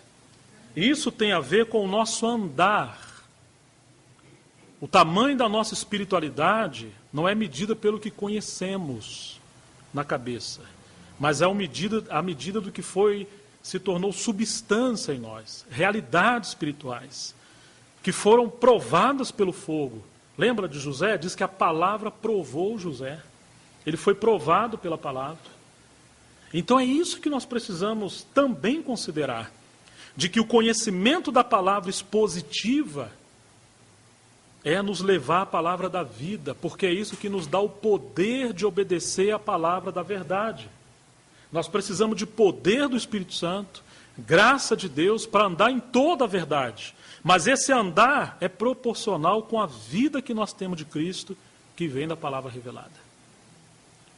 Isso tem a ver com o nosso andar. O tamanho da nossa espiritualidade não é medida pelo que conhecemos na cabeça, mas é a medida do que se tornou substância em nós, realidades espirituais, que foram provadas pelo fogo. Lembra de José? Diz que a palavra provou José. Ele foi provado pela palavra. Então é isso que nós precisamos também considerar, de que o conhecimento da palavra expositiva é nos levar à palavra da vida, porque é isso que nos dá o poder de obedecer à palavra da verdade. Nós precisamos de poder do Espírito Santo, graça de Deus, para andar em toda a verdade. Mas esse andar é proporcional com a vida que nós temos de Cristo, que vem da palavra revelada.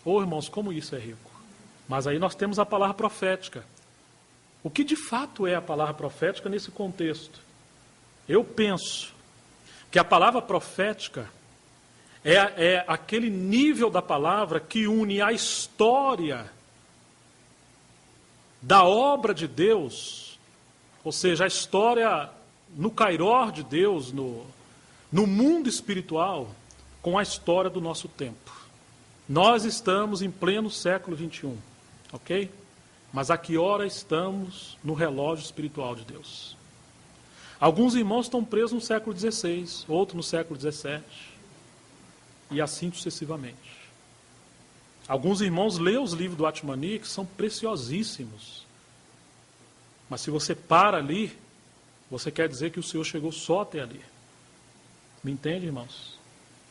Irmãos, como isso é rico. Mas aí nós temos a palavra profética. O que de fato é a palavra profética nesse contexto? Eu penso, que a palavra profética é aquele nível da palavra que une a história da obra de Deus, ou seja, a história no kairós de Deus, no mundo espiritual, com a história do nosso tempo. Nós estamos em pleno século 21, ok? Mas a que hora estamos no relógio espiritual de Deus? Alguns irmãos estão presos no século XVI, outros no século XVII, e assim sucessivamente. Alguns irmãos leem os livros do Atmani, que são preciosíssimos. Mas se você para ali, você quer dizer que o Senhor chegou só até ali. Me entende, irmãos?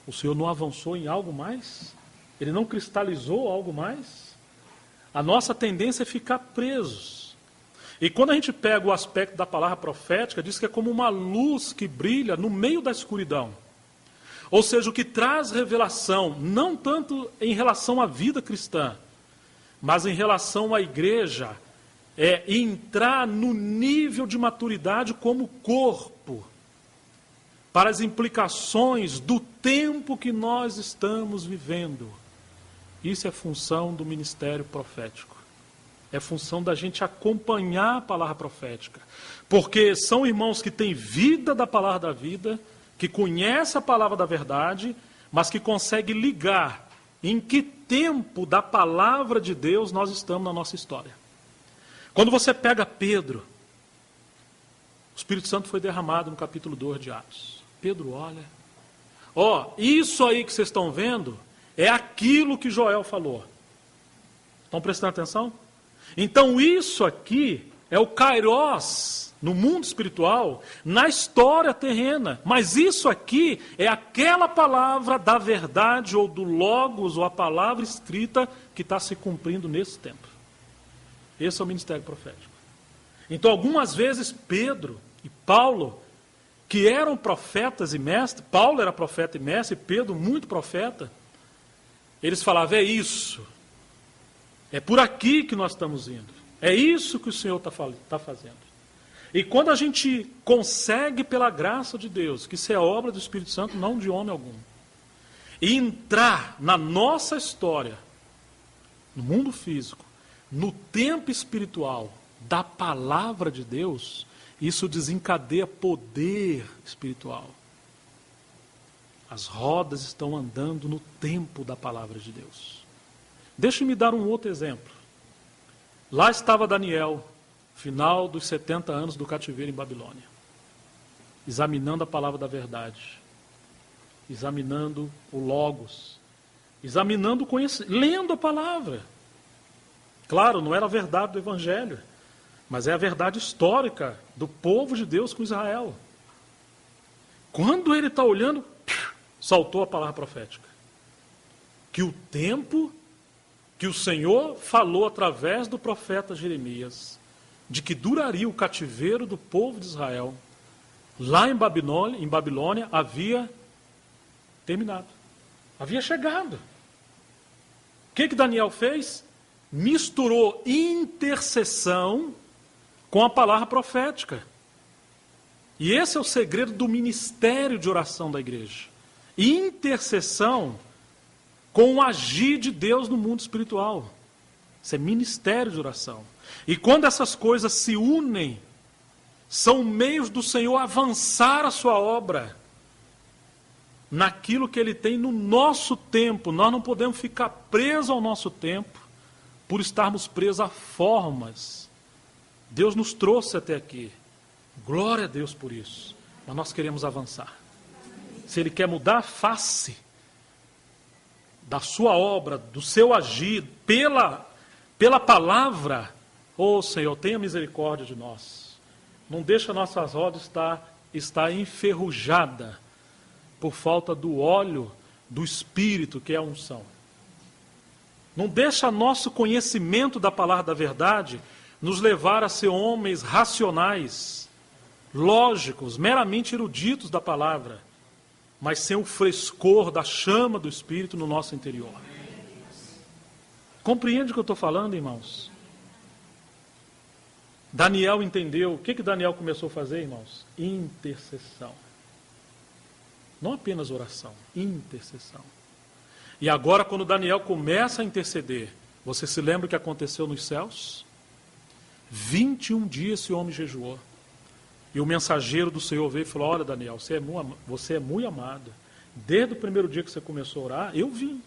O Senhor não avançou em algo mais? Ele não cristalizou algo mais? A nossa tendência é ficar presos. E quando a gente pega o aspecto da palavra profética, diz que é como uma luz que brilha no meio da escuridão. Ou seja, o que traz revelação, não tanto em relação à vida cristã, mas em relação à igreja, é entrar no nível de maturidade como corpo, para as implicações do tempo que nós estamos vivendo. Isso é função do ministério profético. É função da gente acompanhar a palavra profética. Porque são irmãos que têm vida da palavra da vida, que conhecem a palavra da verdade, mas que conseguem ligar em que tempo da palavra de Deus nós estamos na nossa história. Quando você pega Pedro, o Espírito Santo foi derramado no capítulo 2 de Atos. Pedro olha, isso aí que vocês estão vendo é aquilo que Joel falou. Estão prestando atenção? Então isso aqui é o kairós no mundo espiritual, na história terrena. Mas isso aqui é aquela palavra da verdade ou do logos, ou a palavra escrita que está se cumprindo nesse tempo. Esse é o ministério profético. Então algumas vezes Pedro e Paulo, que eram profetas e mestres, Paulo era profeta e mestre, Pedro muito profeta, eles falavam, é isso, é por aqui que nós estamos indo, é isso que o Senhor está fazendo. E quando a gente consegue, pela graça de Deus, que isso é obra do Espírito Santo, não de homem algum, e entrar na nossa história, no mundo físico, no tempo espiritual da palavra de Deus, isso desencadeia poder espiritual. As rodas estão andando no tempo da palavra de Deus. Deixe-me dar um outro exemplo. Lá estava Daniel, final dos 70 anos do cativeiro em Babilônia, examinando a palavra da verdade, examinando o Logos, examinando o conhecimento, lendo a palavra. Claro, não era a verdade do Evangelho, mas é a verdade histórica do povo de Deus com Israel. Quando ele está olhando, saltou a palavra profética. Que o tempo que o Senhor falou através do profeta Jeremias, de que duraria o cativeiro do povo de Israel, lá em Babilônia havia terminado. Havia chegado. O que Daniel fez? Misturou intercessão com a palavra profética. E esse é o segredo do ministério de oração da igreja. Intercessão com o agir de Deus no mundo espiritual. Isso é ministério de oração. E quando essas coisas se unem, são meios do Senhor avançar a sua obra naquilo que Ele tem no nosso tempo. Nós não podemos ficar presos ao nosso tempo por estarmos presos a formas. Deus nos trouxe até aqui. Glória a Deus por isso. Mas nós queremos avançar. Se Ele quer mudar a face da sua obra, do seu agir, pela palavra, Senhor, tenha misericórdia de nós. Não deixa nossas rodas estar enferrujada por falta do óleo do Espírito, que é a unção. Não deixa nosso conhecimento da palavra da verdade nos levar a ser homens racionais, lógicos, meramente eruditos da palavra, mas sem o frescor da chama do Espírito no nosso interior. Compreende o que eu estou falando, irmãos? Daniel entendeu. O que Daniel começou a fazer, irmãos? Intercessão. Não apenas oração, intercessão. E agora, quando Daniel começa a interceder, você se lembra o que aconteceu nos céus? 21 dias esse homem jejuou. E o mensageiro do Senhor veio e falou: olha, Daniel, você é muito amado. Desde o primeiro dia que você começou a orar, eu vim.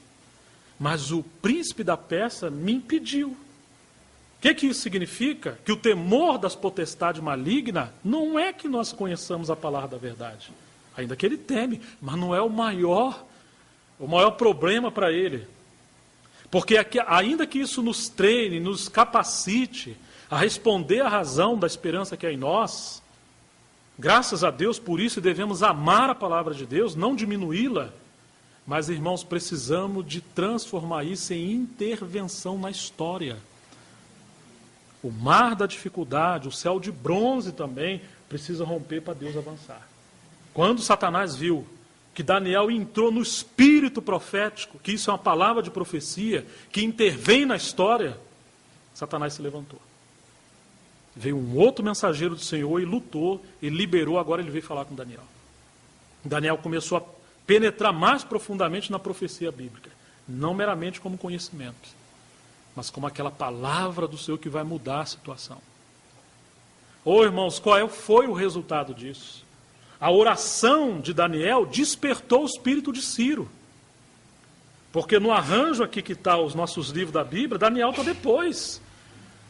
Mas o príncipe da Pérsia me impediu. O que isso significa? Que o temor das potestades malignas não é que nós conheçamos a palavra da verdade. Ainda que ele teme, mas não é o maior problema para ele. Porque ainda que isso nos treine, nos capacite a responder à razão da esperança que é em nós, graças a Deus por isso devemos amar a palavra de Deus, não diminuí-la. Mas, irmãos, precisamos de transformar isso em intervenção na história. O mar da dificuldade, o céu de bronze também, precisa romper para Deus avançar. Quando Satanás viu que Daniel entrou no espírito profético, que isso é uma palavra de profecia, que intervém na história, Satanás se levantou. Veio um outro mensageiro do Senhor e lutou, e liberou, agora ele veio falar com Daniel. Daniel começou a penetrar mais profundamente na profecia bíblica, não meramente como conhecimento, mas como aquela palavra do Senhor que vai mudar a situação. Irmãos, qual foi o resultado disso? A oração de Daniel despertou o espírito de Ciro. Porque no arranjo aqui que está os nossos livros da Bíblia, Daniel está depois.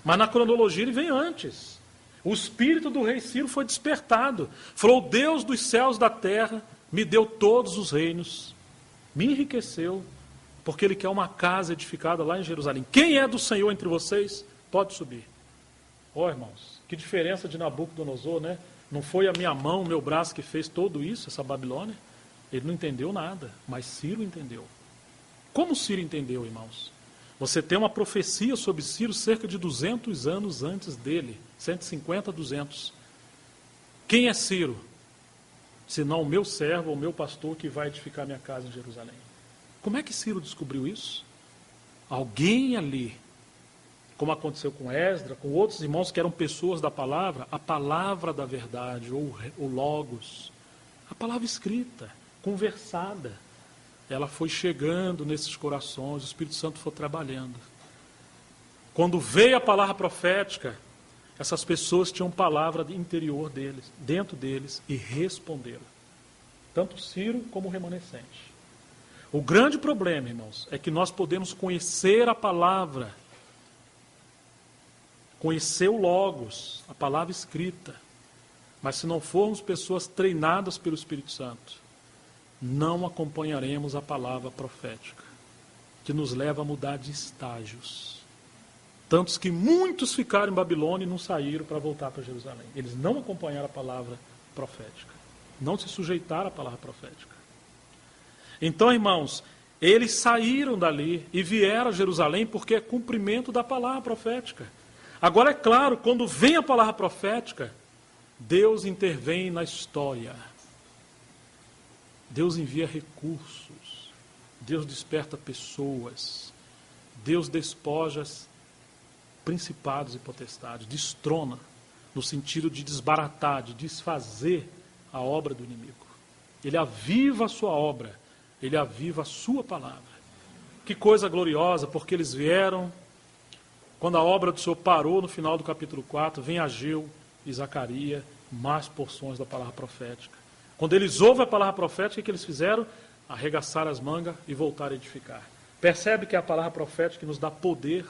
Mas na cronologia ele vem antes. O espírito do rei Ciro foi despertado. Falou: o Deus dos céus e da terra me deu todos os reinos, me enriqueceu, porque ele quer uma casa edificada lá em Jerusalém. Quem é do Senhor entre vocês, pode subir. Irmãos, que diferença de Nabucodonosor, né? Não foi a minha mão, o meu braço que fez tudo isso, essa Babilônia? Ele não entendeu nada, mas Ciro entendeu. Como Ciro entendeu, irmãos? Você tem uma profecia sobre Ciro cerca de 200 anos antes dele, 150, 200. Quem é Ciro? Senão o meu servo, o meu pastor que vai edificar minha casa em Jerusalém. Como é que Ciro descobriu isso? Alguém ali, como aconteceu com Esdras, com outros irmãos que eram pessoas da palavra, a palavra da verdade, ou logos, a palavra escrita, conversada, ela foi chegando nesses corações, o Espírito Santo foi trabalhando. Quando veio a palavra profética, essas pessoas tinham palavra interior deles, dentro deles, e responderam. Tanto Ciro como o remanescente. O grande problema, irmãos, é que nós podemos conhecer a palavra, conhecer o Logos, a palavra escrita, mas se não formos pessoas treinadas pelo Espírito Santo, não acompanharemos a palavra profética, que nos leva a mudar de estágios. Tantos que muitos ficaram em Babilônia e não saíram para voltar para Jerusalém. Eles não acompanharam a palavra profética, não se sujeitaram à palavra profética. Então, irmãos, eles saíram dali e vieram a Jerusalém porque é cumprimento da palavra profética. Agora, é claro, quando vem a palavra profética, Deus intervém na história. Deus envia recursos. Deus desperta pessoas. Deus despoja principados e potestades. Destrona, no sentido de desbaratar, de desfazer a obra do inimigo. Ele aviva a sua obra. Ele aviva a sua palavra. Que coisa gloriosa, porque eles vieram. Quando a obra do Senhor parou no final do capítulo 4, vem Ageu e Zacarias, mais porções da palavra profética. Quando eles ouvem a palavra profética, o que eles fizeram? Arregaçaram as mangas e voltaram a edificar. Percebe que é a palavra profética que nos dá poder,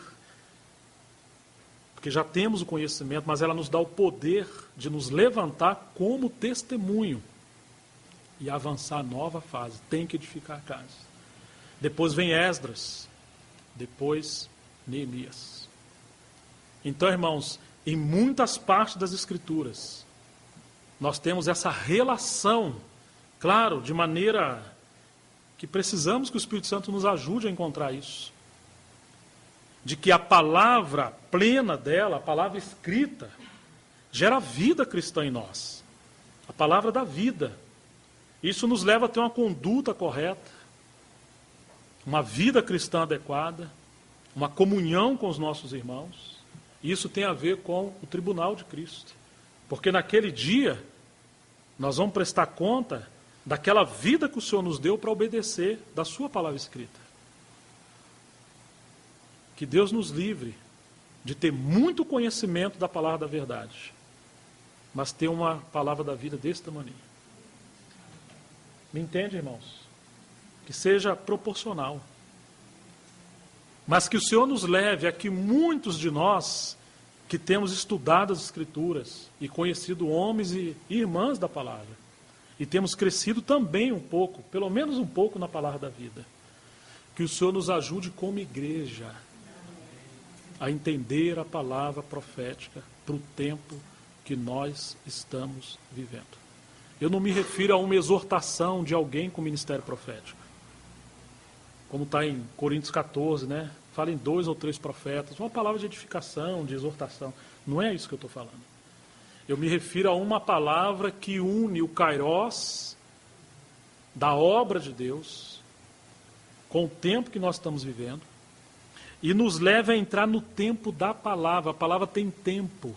porque já temos o conhecimento, mas ela nos dá o poder de nos levantar como testemunho e avançar a nova fase. Tem que edificar a casa. Depois vem Esdras, depois Neemias. Então, irmãos, em muitas partes das Escrituras, nós temos essa relação, claro, de maneira que precisamos que o Espírito Santo nos ajude a encontrar isso. De que a palavra plena dela, a palavra escrita, gera vida cristã em nós. A palavra da vida. Isso nos leva a ter uma conduta correta, uma vida cristã adequada, uma comunhão com os nossos irmãos. Isso tem a ver com o tribunal de Cristo. Porque naquele dia, nós vamos prestar conta daquela vida que o Senhor nos deu para obedecer da sua palavra escrita. Que Deus nos livre de ter muito conhecimento da palavra da verdade, mas ter uma palavra da vida desse tamanho. Me entende, irmãos? Que seja proporcional. Mas que o Senhor nos leve a que muitos de nós que temos estudado as Escrituras e conhecido homens e irmãs da palavra, e temos crescido também um pouco, pelo menos um pouco na palavra da vida, que o Senhor nos ajude como igreja a entender a palavra profética para o tempo que nós estamos vivendo. Eu não me refiro a uma exortação de alguém com ministério profético, como está em Coríntios 14, né? Fala em 2 ou 3 profetas, uma palavra de edificação, de exortação. Não é isso que eu estou falando. Eu me refiro a uma palavra que une o kairós da obra de Deus com o tempo que nós estamos vivendo e nos leva a entrar no tempo da palavra. A palavra tem tempo.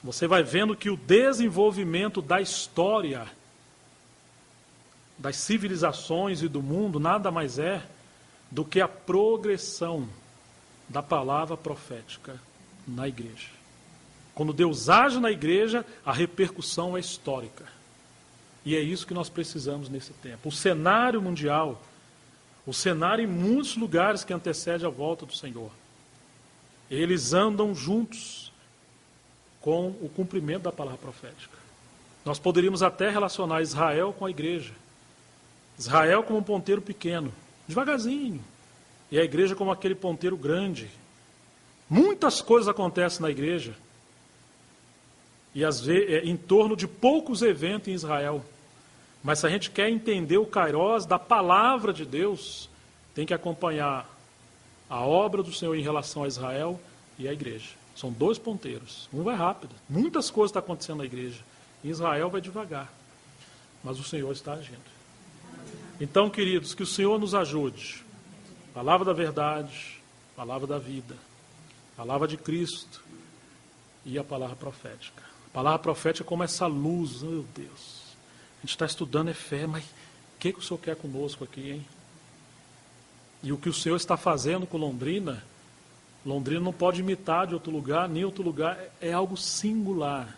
Você vai vendo que o desenvolvimento da história, das civilizações e do mundo, nada mais é do que a progressão da palavra profética na igreja. Quando Deus age na igreja, a repercussão é histórica. E é isso que nós precisamos nesse tempo. O cenário mundial, o cenário em muitos lugares que antecede a volta do Senhor, eles andam juntos com o cumprimento da palavra profética. Nós poderíamos até relacionar Israel com a igreja. Israel como um ponteiro pequeno, devagarzinho, e a igreja como aquele ponteiro grande. Muitas coisas acontecem na igreja, e às vezes em torno de poucos eventos em Israel. Mas se a gente quer entender o kairós da palavra de Deus, tem que acompanhar a obra do Senhor em relação a Israel e a igreja. São 2 ponteiros. Um vai rápido. Muitas coisas estão acontecendo na igreja. Em Israel vai devagar. Mas o Senhor está agindo. Então, queridos, que o Senhor nos ajude. Palavra da verdade, palavra da vida, palavra de Cristo e a palavra profética. A palavra profética é como essa luz, meu Deus. A gente está estudando é fé, mas o que o Senhor quer conosco aqui, hein? E o que o Senhor está fazendo com Londrina, Londrina não pode imitar de outro lugar, nem outro lugar, é algo singular.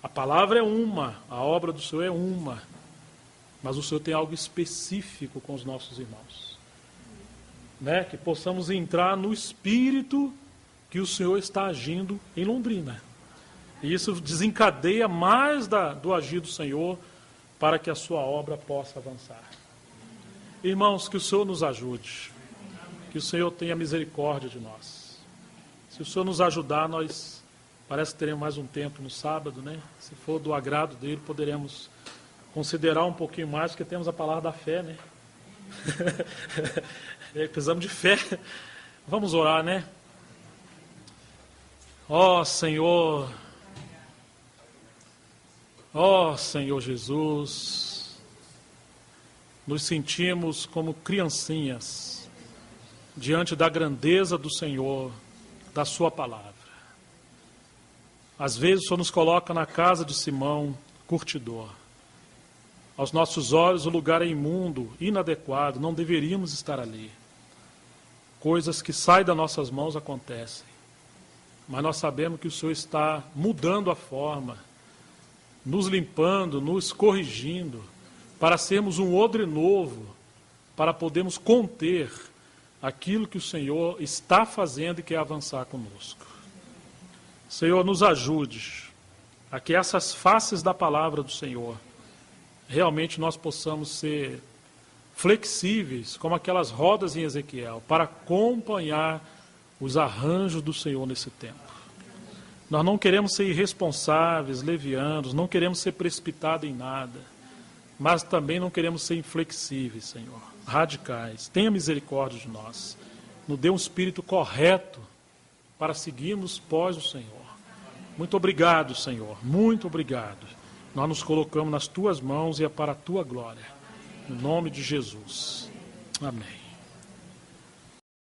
A palavra é uma, a obra do Senhor é uma, mas o Senhor tem algo específico com os nossos irmãos. Né? Que possamos entrar no espírito que o Senhor está agindo em Londrina. E isso desencadeia mais do agir do Senhor para que a sua obra possa avançar. Irmãos, que o Senhor nos ajude, que o Senhor tenha misericórdia de nós. Se o Senhor nos ajudar, nós parece que teremos mais um tempo no sábado, né? Se for do agrado dele, poderemos considerar um pouquinho mais, porque temos a palavra da fé, né? Precisamos de fé. Vamos orar, né? Ó Senhor Jesus, nos sentimos como criancinhas diante da grandeza do Senhor, da sua palavra. Às vezes o Senhor nos coloca na casa de Simão, curtidor. Aos nossos olhos o lugar é imundo, inadequado, não deveríamos estar ali. Coisas que saem das nossas mãos acontecem. Mas nós sabemos que o Senhor está mudando a forma, nos limpando, nos corrigindo, para sermos um odre novo, para podermos conter aquilo que o Senhor está fazendo e quer avançar conosco. Senhor, nos ajude a que essas faces da palavra do Senhor, realmente nós possamos ser flexíveis, como aquelas rodas em Ezequiel, para acompanhar os arranjos do Senhor nesse tempo. Nós não queremos ser irresponsáveis, levianos, não queremos ser precipitados em nada, mas também não queremos ser inflexíveis, Senhor, radicais. Tenha misericórdia de nós. Nos dê um espírito correto para seguirmos pós o Senhor. Muito obrigado, Senhor, muito obrigado. Nós nos colocamos nas Tuas mãos e é para a Tua glória. No nome de Jesus. Amém.